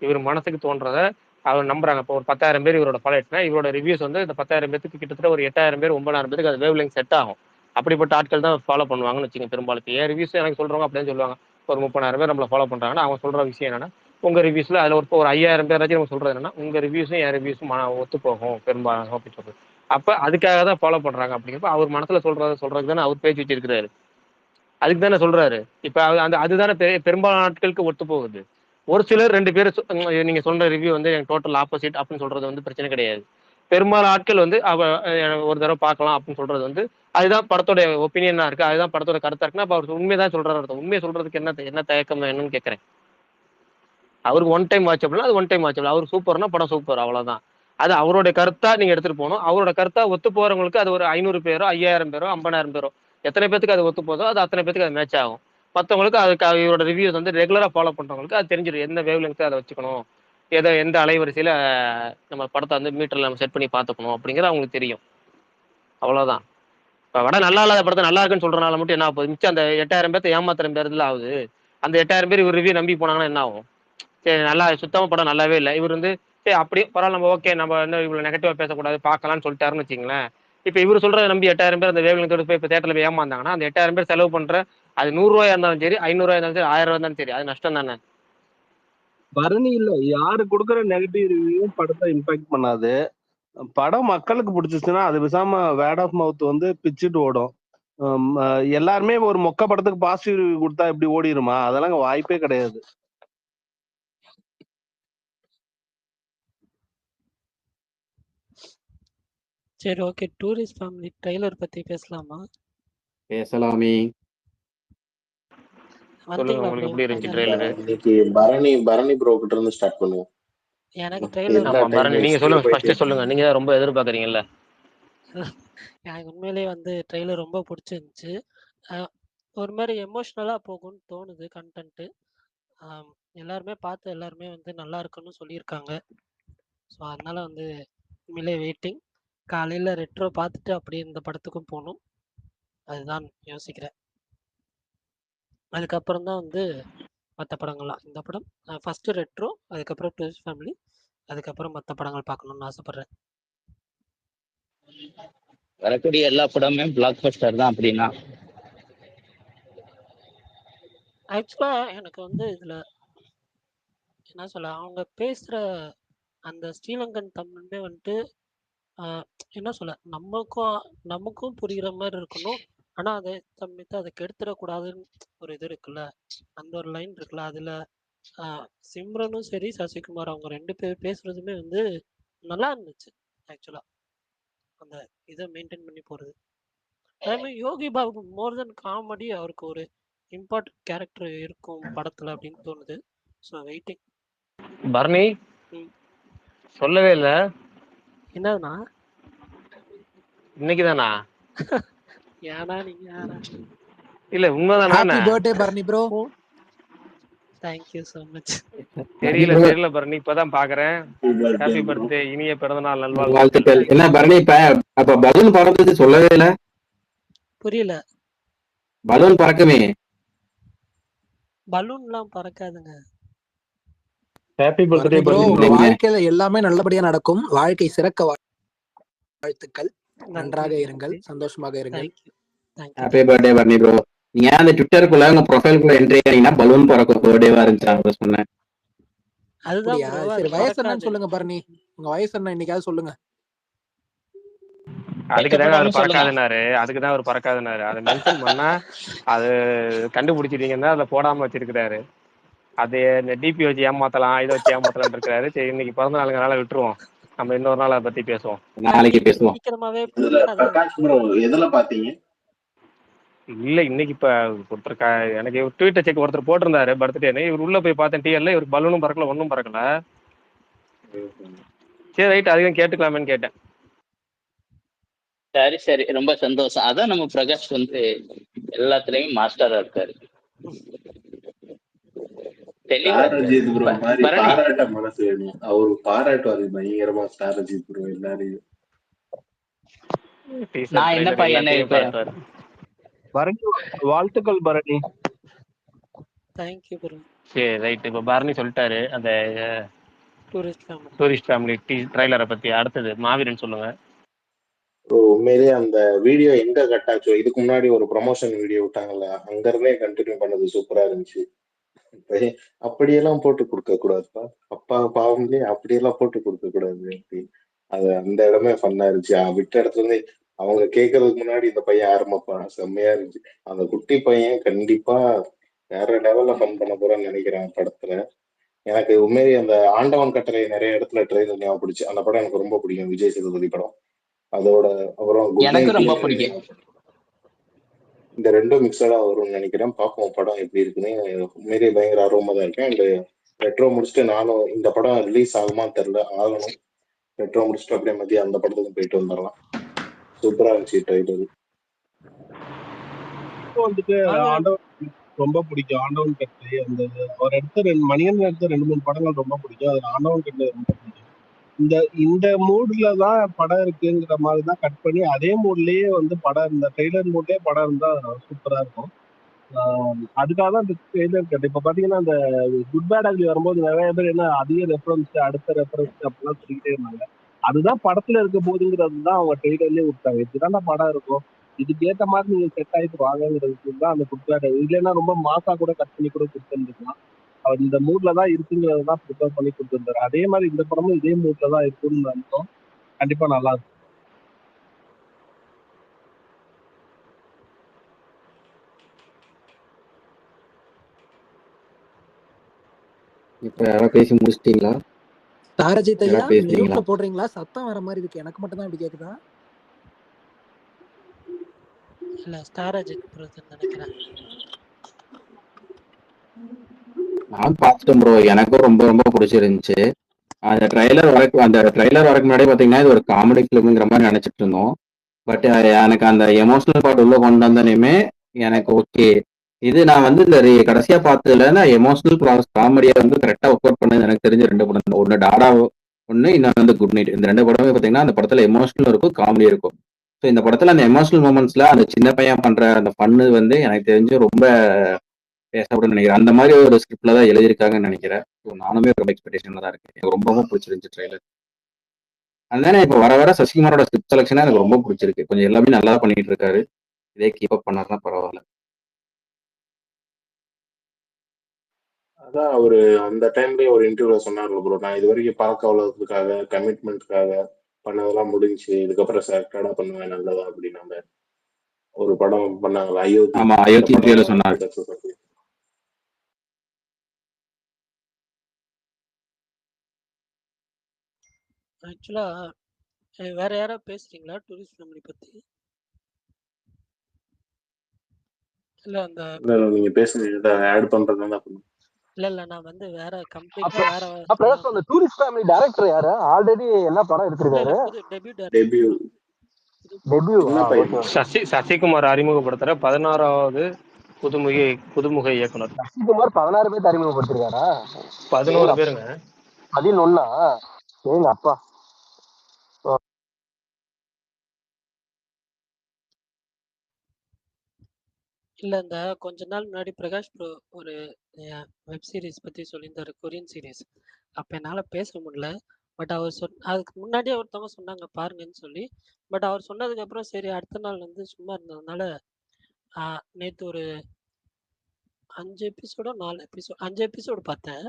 இவர் மனசுக்கு தோன்றதை அவர் நம்புறாங்க. இப்போ ஒரு 10,000 பேர் இவரோட ஃபாலோயர்ஸ்னா இவரோட ரிவ்யூஸ் வந்து இந்த 10,000 பேருக்கு கிட்டத்தட்ட ஒரு 8,000 பேர் 9,000 பேருக்கு அது வேவ் லெங்த் செட் ஆகும். அப்படிப்பட்ட ஆட்கள் தான் ஃபாலோ பண்ணுவாங்கன்னு வச்சுக்கோங்க. பெரும்பாலும் என் ரிவ்யூஸ் எனக்கு சொல்றவங்க அப்படின்னு சொல்லுவாங்க. ஒரு 30,000 பேர் நம்மளை ஃபாலோ பண்றாங்கன்னா அவங்க சொல்ற விஷயம் என்னன்னா, உங்க ரிவ்யூஸ்ல அதுல ஒரு 5,000 பேராச்சும் நம்ம சொல்றது என்னன்னா, உங்க ரிவ்யூஸும் என் ரிவ்யூஸும் ஒத்து போகும் பெரும்பாலும் அப்படின்னு சொல்றது. அப்ப அதுக்காக தான் ஃபாலோ பண்றாங்க. அப்படிங்கிறப்ப அவர் மனசுல சொல்றதுக்கு தானே அவர் பேச்சு வச்சிருக்கிறாரு. அதுக்கு தானே சொல்றாரு. இப்ப அதுதானே பெரும்பாலான நாட்களுக்கு ஒத்து போகுது. ஒரு சிலர் 2 பேர் நீங்க சொல்ற ரிவ்யூ வந்து எனக்கு டோட்டல் ஆப்போசிட் அப்படின்னு சொல்றது வந்து பிரச்சனை கிடையாது. பெரும்பாலான ஆட்கள் வந்து ஒரு தடவை பார்க்கலாம் அப்படின்னு சொல்றது வந்து அதுதான் படத்தோட ஒப்பீனியனா இருக்கு, அதுதான் படத்தோட கருத்தா இருக்குன்னா அப்ப அவர் உண்மைதான் சொல்றாரு அர்த்தம். உண்மையை சொல்றதுக்கு என்ன தயக்கம் என்னன்னு கேட்கறேன். அவருக்கு ஒன் டைம் வாட்சபிள், அது ஒன் டைம் வாட்சபிள். அவர் சூப்பர்னா படம் சூப்பர், அவ்வளவுதான். அது அவருடைய கருத்தா நீங்க எடுத்துட்டு போகணும். அவரோட கருத்தா ஒத்து போறவங்களுக்கு அது ஒரு 500 பேரோ 5,000 பேரோ 50,000 பேரோ எத்தனை பேத்துக்கு அது ஒத்து போதோ அது அத்தனை பேத்துக்கு அது மேட்ச் ஆகும். மற்றவங்களுக்கு அதுக்கு இவரோட ரிவ்யூஸ் வந்து ரெகுலரா ஃபாலோ பண்றவங்களுக்கு அது தெரிஞ்சிடும் எந்த வேவ் லெங்க் அதை வச்சுக்கணும், எந்த அலைவரிசையில நம்ம படத்தை வந்து மீட்டர்ல நம்ம செட் பண்ணி பார்த்துக்கணும் அப்படிங்கிறது அவங்களுக்கு தெரியும். அவ்வளவுதான். இப்ப வட நல்லா இல்லாத படத்தை நல்லா இருக்குன்னு சொல்றதுனால மட்டும் என்ன ஆகுது? மிச்சம் அந்த 8,000 பேர்த்த ஏமாத்திரம் பேருதுல ஆகுது. அந்த 8,000 பேர் இவர் ரிவ்யூ நம்பி போனாங்கன்னா என்ன ஆகும்? சரி, நல்லா சுத்தமா படம் நல்லாவே இல்லை, இவர் வந்து சரி அப்படியே பரவாயில்ல, நம்ம ஓகே, நம்ம வந்து இவ்வளவு நெகட்டிவா பேசக்கூடாது பார்க்கலாம்னு சொல்லிட்டாருன்னு வச்சுங்களேன். இப்ப இவர் சொல்றதை நம்பி 8,000 பேர் அந்த வேவ் போய் இப்ப தேட்டர்ல போய் ஏமாந்தாங்கன்னா அந்த 8,000 பேர் செலவு பண்ற அது 100 ரூபாயா இருந்தாலும் சரி, 500 ரூபாயா இருந்தாலும் சரி, 1000 ரூபாய் இருந்தாலும் சரி, அது நஷ்டம் தானே. பரணி இல்ல, யாரு கொடுக்குற நெகட்டிவ் ரிவ்யூவும் படத்தை இம்பாக்ட் பண்ணாது. படம் மக்களுக்கு பிடிச்சிச்சுன்னா அது பேசாம வேர்ட் ஆஃப் மவுத் வந்து பிச்சுட்டு ஓடும். எல்லாருமே ஒரு மொக்க படத்துக்கு பாசிட்டிவ் ரிவ்யூ கொடுத்தா எப்படி ஓடிடுமா? அதெல்லாம் வாய்ப்பே கிடையாது. சரி, ஓகே. டூரிஸ்ட் ஃபேமிலி ட்ரெய்லர் பத்தி பேசலாமா? பேசலாமே. சொல்லுங்க, வந்தீங்களா உங்களுக்கு ப்ரோ எப்படி இருந்துச்சு ஃபைனல்? ட்ரெய்லரு? இன்னைக்கு பரணி ப்ரோ கிட்ட இருந்து ஸ்டார்ட் பண்ணுவோம். எனக்கு ட்ரெய்லர் என்ன ஆமா, டைம் பரணி நீங்க சொல்லுங்க, ஃபர்ஸ்ட் சொல்லுங்க. நீங்க தான் ரொம்ப எதிர்பார்க்கறீங்கல்ல. எனக்கு உண்மையிலேயே வந்து ட்ரெய்லர் ரொம்ப பிடிச்சிருந்துச்சு. ஒரு மாதிரி எமோஷ்னலாக போகும்னு தோணுது கண்டென்ட்டு. எல்லாருமே பார்த்து எல்லாருமே வந்து நல்லா இருக்குன்னு சொல்லியிருக்காங்க. ஸோ அதனால வந்து உண்மையிலே வெயிட்டிங். காலையில் ரெட்ரோ பார்த்துட்டு அப்படியே இந்த படத்துக்கும் போகணும், அதுதான் யோசிக்கிறேன். அதுக்கப்புறம் தான் வந்து மற்ற படங்கள்லாம். இந்த படம் ஃபஸ்ட்டு ரெட்ரோ, அதுக்கப்புறம் டூரிஸ்ட் ஃபேமிலி, அதுக்கப்புறம் மற்ற படங்கள் பார்க்கணுன்னு ஆசைப்பட்றேன். வரக்கூடிய எல்லா படமுமே பிளாக் பஸ்டர் தான் அப்படின்னா. ஆக்சுவலாக எனக்கு வந்து இதில் என்ன சொல்ல, அவங்க பேசுகிற அந்த ஸ்ரீலங்கன் தமிழுமே வந்துட்டு என்ன சொல்ல, நமக்கும் புரிகிற மாதிரி இருக்கணும். ஆனால் அதே சமயத்தை அதை கெடுத்துடக்கூடாதுன்னு ஒரு இது இருக்குல்ல, அந்த ஒரு லைன் இருக்குல்ல. அதில் சிம்ரனும் சரி சசிகுமார் அவங்க 2 பேர் பேசுகிறதுமே வந்து நல்லா இருந்துச்சு ஆக்சுவலாக, அந்த இதை மெயின்டைன் பண்ணி போகிறது. அதேமாதிரி யோகி பாபு மோர் தென் காமெடி, அவருக்கு ஒரு இம்பார்ட்டன்ட் கேரக்டர் இருக்கும் படத்தில் அப்படின்னு தோணுது. So waiting. பரணி சொல்லவே இல்லை. என்னதுண்ணா? இன்னைக்கு தானா? ஏன்னா நீங்க யாரா? இல்ல உண்மைதானா? Happy birthday Bharani bro. Thank you so much. தெரியல பரணி, இப்பதான் பாக்குறேன். ஹாப்பி பர்த்டே, இனிய பிறந்தநாள் நல்வாழ்த்துக்கள். வாழ்த்துக்கள். என்ன பரணி, அப்ப பலூன் பறந்தது சொல்லவே இல்ல. புரியல. பலூன் பறக்குமே. பலூன்லாம் பறக்காதுங்க. Happy birthday Bharani bro, Bharani உங்க ப்ரோ. வாழ்க்கையில எல்லாமே நல்லபடியா நடக்கும். வாழ்க்கை சிறக்க வாழ்த்துக்கள். நன்றாக நன்றி இருங்கள், நன்றி. சந்தோஷமாக இருங்கள். Thank you thank you happy birthday Bharani bro. நீங்க அந்த ட்விட்டருக்குள்ள உங்க ப்ரொஃபைலுக்குள்ள என்ட்ரி ஆனீங்கன்னா பலூன் பறக்கும் பர்த்டேவா இருந்துச்சு, அதை சொன்னேன். அதுதான் அப்படியா? ப்ரோ, அது சரி, வயசு என்னன்னு பறக்காது. சொல்லுங்க பரணி. உங்க வயசு என்ன இன்னைக்காவது சொல்லுங்க. அதுக்குதாங்க அவர் வெக்கப்படாம சொல்லுங்க. பறக்காதுனாரு. அதை மென்ஷன் பண்ணா அது கண்டுபிடிச்சிட்டீங்கன்னா அதை போடாம வச்சிருக்கிறாரு. அது இந்த டிபி வச்சு ஏமாத்தலாம், இதை வச்சு ஏமாத்தலாம்னு இருக்காரு. சரி, இன்னைக்கு பிறந்த நாளுங்கனால விட்டுருவோம், நம்ம இன்னொரு நாள் அதை பத்தி பேசுவோம். நாளைக்கு பேசுவோம். சீக்கிரமாவே இதுல பிரகாஷ் ப்ரோ எதுல பாத்தீங்க? இல்ல, இன்னைக்கு இப்ப ஒருத்தர் எனக்கு ட்வீட்டர் செக் ஒருத்தர் போட்டிருந்தாரு பர்த்டேன்னு. இவர் உள்ள போய் பார்த்தேன், டிஎல்ல இவருக்கு பலூனும் பறக்கல, ஒன்றும் பறக்கல. சரி ரைட், அதையும் கேட்டுக்கலாமேன்னு கேட்டேன். சரி, ரொம்ப சந்தோஷம். அதான் நம்ம பிரகாஷ் வந்து எல்லாத்துலயும் மாஸ்டரா இருக்காரு. தெளிவா ஸ்டார் அஜித் ப்ரோ மாதிரி பரணி பாராட்ட மனசு வேணும். அவரு பாராட்டுவாரு பயங்கரமா ஸ்டார் அஜித் ப்ரோ எல்லாரையும். டீசர் நான் ட்ரைலர் என்னப்பா என்ன எல்லாத்தையும் இப்ப பாராட்டுவாரு. பரணி வாழ்த்துக்கள் பரணி. Thank you bro. சரி ரைட். இப்போ பரணி சொல்லிட்டாரு அந்த டூரிஸ்ட் ஃபேமிலி. டூரிஸ்ட் ஃபேமிலி ட்ரைலரை பத்தி. அடுத்தது மாவீரன் சொல்லுங்க. ப்ரோ உண்மையிலேயே அந்த வீடியோ எங்க கட் ஆச்சோ, இதுக்கு முன்னாடி ஒரு ப்ரமோஷன் வீடியோ விட்டாங்கல்ல, அங்க இருந்தே கண்டினியூ பண்ணது சூப்பரா இருந்துச்சு. அப்படியெல்லாம் போட்டு கொடுக்க கூடாதுப்பா. அப்பா பாவம்லயே அப்படியெல்லாம் போட்டு கொடுக்க கூடாது. அது அந்த இடமே ஃபன்னா இருந்துச்சு. விட்ட இடத்துல இருந்து அவங்க கேட்கறதுக்கு முன்னாடி இந்த பையன் ஆரம்பப்பா செம்மையா இருந்துச்சு. அந்த குட்டி பையன் கண்டிப்பா வேற லெவல்ல ஃபன் பண்ண போறான்னு நினைக்கிறேன் படத்துல. எனக்கு உண்மையிலேயே அந்த ஆண்டவன் கட்டளை நிறைய இடத்துல ட்ரெயிலர் ஞாபகப்படுச்சு. அந்த படம் எனக்கு ரொம்ப பிடிக்கும், விஜய் சேதுபதி படம். அதோட அப்புறம் குட் எனக்கு ரொம்ப நைட், பிடிக்கும். இந்த ரெண்டும் மிக்சடா வரும்னு நினைக்கிறேன். பார்ப்போம் படம் எப்படி இருக்குன்னு. உண்மையிலேயே பயங்கர ஆர்வமா தான் இருக்கேன். அண்ட் ரெட்ரோ முடிச்சுட்டு நானும் இந்த படம் ரிலீஸ் ஆகுமான்னு தெரியல, ஆகணும். ரெட்ரோ முடிச்சுட்டு அப்படியே மதியம் அந்த படத்துக்கு போயிட்டு வந்துடலாம். சூப்பரா இருந்துச்சு ட்ரைலர். வந்துட்டு ஆண்டவன் ரொம்ப பிடிக்கும். ஆண்டவன் கட்டளை அந்த அவர் எடுத்த மணிகண்டன் எடுத்த 2-3 படங்கள் ரொம்ப பிடிக்கும். அதுல ஆண்டவன் கட்டளை ரொம்ப பிடிக்கும். இந்த மூட்ல தான் படம் இருக்குங்கிற மாதிரி தான் கட் பண்ணி அதே மூட்லயே வந்து படம், இந்த ட்ரெய்லர் மூட்லயே படம் இருந்தா சூப்பரா இருக்கும். அதுக்காக தான் இந்த ட்ரெய்லர் கட். இப்ப பாத்தீங்கன்னா அந்த குட் பேட் அக்லி வரும்போது நிறைய பேர் என்ன அதிக ரெஃபரன்ஸ், அடுத்த ரெஃபரன்ஸ் அப்படிலாம் சொல்லிக்கிட்டே இருந்தாங்க. அதுதான் படத்துல இருக்க போதுங்கிறது தான் அவங்க ட்ரெய்லர்லயே விட்டாங்க. இதுதான்டா படம் இருக்கும், இதுக்கு ஏத்த மாதிரி நீங்க செட் ஆயிட்டு வாங்கங்கிறதுக்கு தான் அந்த குட் பேட். இல்லைன்னா ரொம்ப மாசா கூட கட் பண்ணி கூட கொடுத்துருந்துக்கலாம். அவர் இந்த மூட்ல தான் இருக்குங்கிறத தான் ப்ரிப்பேர் பண்ணி கொடுத்துருந்தாரு. அதே மாதிரி இந்த படமும் இதே மூட்ல தான் இருக்குன்னு நினைச்சோம். கண்டிப்பா நல்லா இருக்கும். இப்ப யாராவது பேசி முடிச்சிட்டீங்களா? தாரஜித் ஐயா யாராவது பேசுறீங்களா? மியூட்ல போடுறீங்களா? சத்தம் வர மாதிரி இருக்கு. எனக்கு மட்டும் தான் இப்படி கேக்குதா? இல்ல ஸ்டார் அஜித் ப்ரோன்னு நினைக்கிறேன். நான் பார்த்துட்டேன் ப்ரோ. எனக்கும் ரொம்ப ரொம்ப பிடிச்சிருந்துச்சு. அந்த ட்ரைலர் வரக்கு முன்னாடியே பாத்தீங்கன்னா இது ஒரு காமெடி ஃபிலிம்ங்கிற மாதிரி நினைச்சிட்டு இருந்தோம். பட் எனக்கு அந்த எமோஷனல் பார்ட் உள்ள கொண்டு வந்தனையுமே எனக்கு ஓகே. இது நான் வந்து இந்த கடைசியா பார்த்ததுல நான் எமோஷனல் ப்ளஸ் காமெடியா வந்து கரெக்டா ஒர்க் அவுட் பண்ணது எனக்கு தெரிஞ்ச 2 படம். ஒன்னு டாடா, ஒன்னு இன்னொன்று வந்து குட் நைட். இந்த 2 படமே பாத்தீங்கன்னா அந்த படத்துல எமோஷனல் இருக்கும், காமெடி இருக்கும். ஸோ இந்த படத்துல அந்த எமோஷனல் மூமெண்ட்ஸ்ல அந்த சின்ன பையன் பண்ற அந்த ஃபன்னு வந்து எனக்கு தெரிஞ்சு ரொம்ப பேசப்படுன்னு நினைக்கிறேன். அந்த மாதிரி ஒரு ஸ்கிரிப்ட்ல தான் எழுதியிருக்காங்கன்னு நினைக்கிறேன். ஸோ நானுமே ரொம்ப எக்ஸ்பெக்டேஷன்ல தான் இருக்கேன். எனக்கு ரொம்ப பிடிச்சிருந்துச்சு ட்ரைலர். அதனால இப்போ வர வர சசிகுமாரோட ஸ்கிரிப்ட் செலக்ஷனா எனக்கு ரொம்ப பிடிச்சிருக்கு. கொஞ்சம் எல்லாமே நல்லா பண்ணிட்டு இருக்காரு. இதே கீப் அப் பண்ணாருன்னா பரவாயில்ல. அதான் அவரு அந்த டைம்லயே ஒரு இன்டர்வியூல சொன்னார்ல ப்ரோ, நான் இது வரைக்கும் பழக்க வளர்க்கறதுக்காக கமிட்மெண்ட்காக பண்ணதெல்லாம் முடிஞ்சு, இதுக்கப்புறம் செலக்டடா பண்ணுவேன் நல்லதா அப்படின்னு ஒரு படம் பண்ணாங்களா அயோத்தி. ஆமா, அந்த அயோத்தி இன்டர்வியூல படம் சொன்னாரு. சக்சஸ் ஆச்சு. ஆக்சுவலா வேற யாராவது பேசுறீங்களா டூரிஸ்ட் ஃபேமிலி பத்தி? இல்ல அந்த நீங்க பேசுங்க, ஆட் பண்றதுதான் பண்ணுங்க. இல்ல நான் வந்து வேற கம்ப்ளீட்டா வேற அப்புறம் அந்த டூரிஸ்ட் ஃபேமிலி டைரக்டர் யாரு? ஆல்ரெடி என்ன படம் எடுத்திருக்காரு? புது டெபியூ டெபியூ. டெபியூ. என்ன பையன்? சசிகுமார் அறிமுகப்படுத்துற 16வது புதுமுக இயக்குனர். சசிகுமார் 16 பேர் அறிமுகப்படுத்திருக்காரா? 11 பேருங்க. 11? ஏங்க அப்பா. இல்ல இந்த கொஞ்ச நாள் முன்னாடி பிரகாஷ் ப்ரோ ஒரு வெப் சீரிஸ் பத்தி சொல்லியிருந்தாரு, கொரியன் சீரிஸ். அப்ப என்னால பேச முடியல. பட் அவர் அதுக்கு முன்னாடியே ஒருத்தவங்க சொன்னாங்க பாருங்கன்னு சொல்லி. பட் அவர் சொன்னதுக்கு அப்புறம் சரி அடுத்த நாள் வந்து சும்மா இருந்ததுனால நேத்து ஒரு 5 எபிசோடோ 5 எபிசோடு பார்த்தேன்.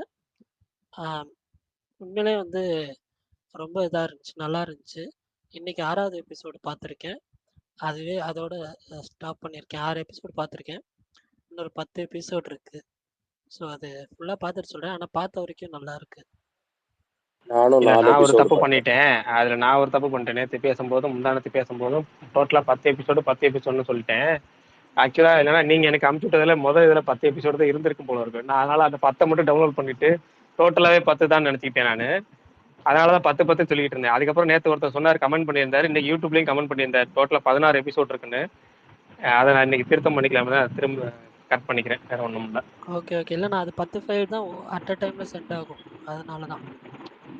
உண்மையிலே வந்து ரொம்ப இதா இருந்துச்சு, நல்லா இருந்துச்சு. இன்னைக்கு 6வது எபிசோடு பார்த்துருக்கேன். அதுவே அதோட ஸ்டாப் பண்ணியிருக்கேன். 6 எபிசோடு பார்த்துருக்கேன். இன்னொரு 10 எபிசோடு இருக்கு. ஸோ அது ஃபுல்லா பார்த்துட்டு சொல்றேன். ஆனா பார்த்த வரைக்கும் நல்லா இருக்கு. நான் ஒரு தப்பு பண்ணிட்டேன். அதுல நான் ஒரு தப்பு பண்ணிட்டேன். நேற்று பேசும்போதும் முந்தானத்து பேசும்போதும் டோட்டலா 10 எபிசோடுன்னு சொல்லிட்டேன். ஆக்சுவலா இல்லைன்னா நீங்க எனக்கு அமுச்சு விட்டதுல இதுல 10 எபிசோடு தான் இருந்திருக்கும் போல இருக்கு. நான் அதனால அந்த 10 மட்டும் டவுன்லோட் பண்ணிட்டு டோட்டலாவே 10 தான் நினைச்சிக்கிட்டேன் நானு. அதனாலதான் 10 சொல்லிட்டு இருந்தேன். அதுக்கப்புறம் நேற்று ஒருத்தர் சொன்னார், கமெண்ட் பண்ணியிருந்தாரு, இன்னைக்கு யூடியூப்லயும் கமெண்ட் பண்ணியிருந்தாரு டோட்டலா 16 எபிசோட் இருக்குன்னு. அதை நான் இன்னைக்கு திருத்தம் பண்ணிக்கலாம்னு தான் திரும்ப கட் பண்ணிக்கிறேன், வேற ஒன்றும் இல்லை. Okay okay. இல்லை நான் அது 10 ஃபைல் தான் அட் அ டைமில் சென்ட் ஆகும், அதனால தான்.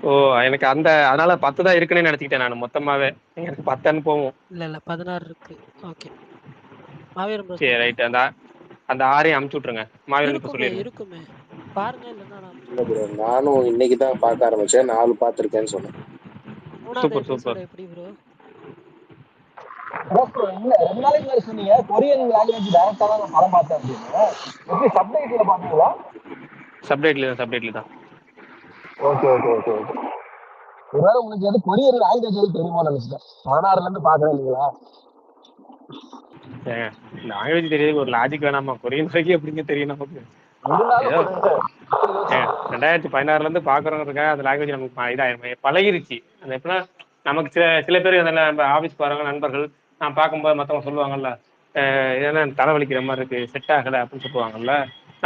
ஓ எனக்கு அதனால 10 தான் இருக்குன்னு நினச்சிக்கிட்டேன் நான் மொத்தமாகவே. எனக்கு 10 போகும். இல்லை இல்லை 16 இருக்கு. ஓகே மாவீரன் ப்ரோ சரி சொல்லுங்க. ரைட். அந்த 6ஐயும் அமுச்சு விட்ருங்க. மாவீரன் இப்போ இருக்குமே சொல்லிடுங்க. இருக்குமே பாருங்க, இல்லைன்னா நான் இல்ல ப்ரோ, நானும் இன்னைக்கு தான் பார்க்க ஆரம்பிச்சேன். 4 பார்த்துருக்கேன்னு சொன்னேன். 3வது சூப்பர் எபிசோட சூப்பர். எப்படி ப்ரோ? ப்ரோ இல்ல 2 நாளைக்கு முன்னாடி சொன்னீங்க கொரியன் லாங்குவேஜ் டைரக்டா தான் நான் படம் பார்த்தேன் அப்படின்னு. எப்படி சப்டைட்டில் பாத்தீங்களா? சப்டைட்டில் தான். Okay okay okay okay. ஒருவேளை உங்களுக்கு எது கொரியன் லாங்குவேஜ் தெரியுமோ நினைச்சிட்டேன். 16ல இருந்து பாக்குறேன் இல்லைங்களா? ஏங்க லாங்குவேஜ் தெரியாது, ஒரு லாஜிக் வேணாமா? கொரியன் வரைக்கும் எப்படிங்க தெரியும் நமக்கு? இருந்தாலும் ஏதோ ஒரு 2016 இருந்து பாக்குறவங்களுக்காக அந்த லாங்குவேஜ் நமக்கு இதாயிருமே பழகிருச்சு. அந்த எப்படின்னா நமக்கு சில பேர் நம்ம ஆஃபீஸ் போறவங்க நண்பர்கள் நான் பார்க்கும்போது மற்றவங்க சொல்லுவாங்கல்ல, ஏன்னா தலைவலிக்கிற மாதிரி இருக்கு, செட் ஆகலை அப்படின்னு சொல்லுவாங்கல்ல.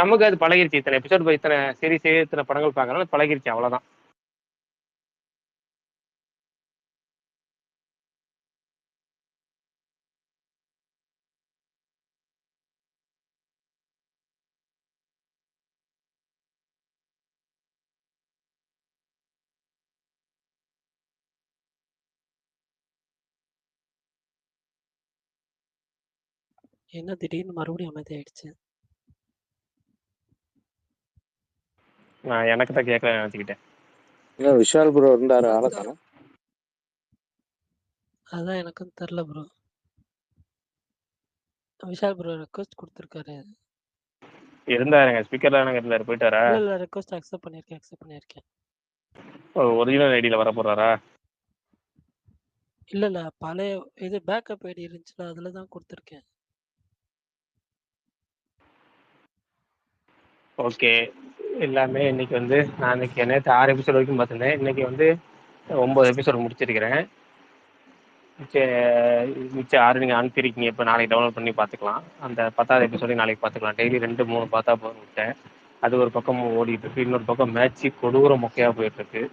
நமக்கு அது பழகிருச்சு. இத்தனை எபிசோட் இத்தனை சீரிஸ் இத்தனை படங்கள் பார்க்கறதுனால பழகிருச்சு, அவ்வளவுதான். என்ன திடீர்னு மறுபடியும் அமைதி ஆயிடுச்சு? நான் எனக்கு தான் கேட்கல நினைச்சுக்கிட்டேன். இன்னும் விஷால் ப்ரோ இருந்தாரு, ஆளக்கான. அதான் எனக்கும் தெரில ப்ரோ. விஷால் ப்ரோ ரெக்வஸ்ட் கொடுத்துருக்காரு. இருந்தாருங்க, ஸ்பீக்கர்ல எனக்கு இருந்தாரு, போயிட்டாரா? இல்லை இல்லை ரெக்வஸ்ட் அக்செப்ட் பண்ணியிருக்கேன். ஒரிஜினல் ஐடியில வர போறாரா? இல்லை இல்லை பழைய இது பேக்கப் ஐடி இருந்துச்சுல, அதில் தான் கொடுத்துருக்கேன். ஓகே. எல்லாமே இன்னைக்கு நான் இன்னைக்கு நேற்று 6 எபிசோட் வரைக்கும் பார்த்துருந்தேன். இன்னைக்கு 9 எபிசோட் முடிச்சிருக்கிறேன். மிச்சம் 6 நீங்கள் அனுப்பியிருக்கீங்க. இப்போ நாளைக்கு டவுன்லோட் பண்ணி பார்த்துக்கலாம். அந்த 10வது எபிசோடையும் நாளைக்கு பார்த்துக்கலாம். டெய்லி 2-3 பார்த்தா போதும் விட்டேன். அது ஒரு பக்கம் ஓடிட்டு இருக்கு, இன்னொரு பக்கம் மேட்ச்சு கொடூர மொக்கையாக போயிட்டு இருக்கு.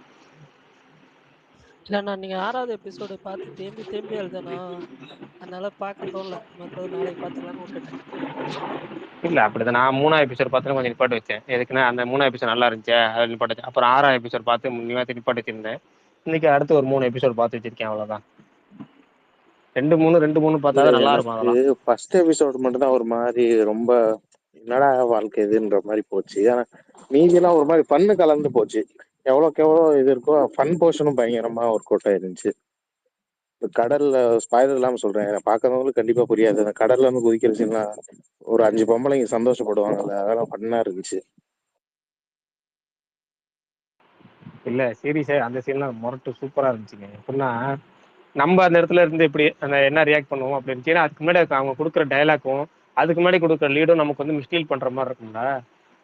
இல்லை நான் நீங்கள் 6வது எபிசோடு பார்த்து தேம்பி எழுதணும், அதனால பார்க்க தோணல. மற்றது நாளைக்கு பார்த்துக்கலான்னு விட்டுட்டேன். இல்லை அப்படிதான், நான் 3வது எபிசோட் பார்த்து கொஞ்சம் நிப்பாட்டு வச்சேன். எதுக்குன்னா அந்த 3வது எபிசோட் நல்லா இருந்துச்சு, அதை நிப்பாட்டு வச்சேன். அப்புறம் 6வது எபிசோட் பார்த்து நிப்பாட்டு வச்சிருந்தேன். இன்னைக்கு அடுத்து ஒரு 3 எபிசோட் பார்த்து வச்சிருக்கேன், அவ்வளோதான். 2-3 பார்த்தா இல்ல தான் நல்லா இருக்கும். எனக்கு அதெல்லாம் ஃபர்ஸ்ட் எபிசோட் மட்டும் தான் ஒரு மாதிரி ரொம்ப என்னடா வாழ்க்கை இதுன்ற மாதிரி போச்சு. ஆனா மீதியெல்லாம் ஒரு மாதிரி ஃபன்னு கலந்து போச்சு. எவ்வளோக்கு எவ்வளோ இது இருக்கோ ஃபன் போர்ஷனும் பயங்கரமா ஒர்க் அவுட் ஆயிருந்துச்சு. இந்த கடல்ல ஸ்பாயிலர் இல்லாம சொல்றேன், பார்க்கறவங்களுக்கு கண்டிப்பா புரியாது. அந்த கடல்ல இருந்து குதிக்கிற சீன்லாம் ஒரு 5 பொம்பளைங்க சந்தோஷப்படுவாங்கல்ல, அதெல்லாம் ஃபன்னா இருந்துச்சு. இல்லை சீரியஸே அந்த சீன்லாம் முரட்டு சூப்பராக இருந்துச்சுங்க. எப்படின்னா நம்ம அந்த இடத்துல இருந்து எப்படி அந்த என்ன ரியாக்ட் பண்ணுவோம் அப்படி இருந்துச்சு. ஏன்னா அதுக்கு முன்னாடி அவங்க கொடுக்குற டைலாக்கும் அதுக்கு முன்னாடி கொடுக்குற லீடும் நமக்கு மிஸ்டீல் பண்ற மாதிரி இருக்கும்ல.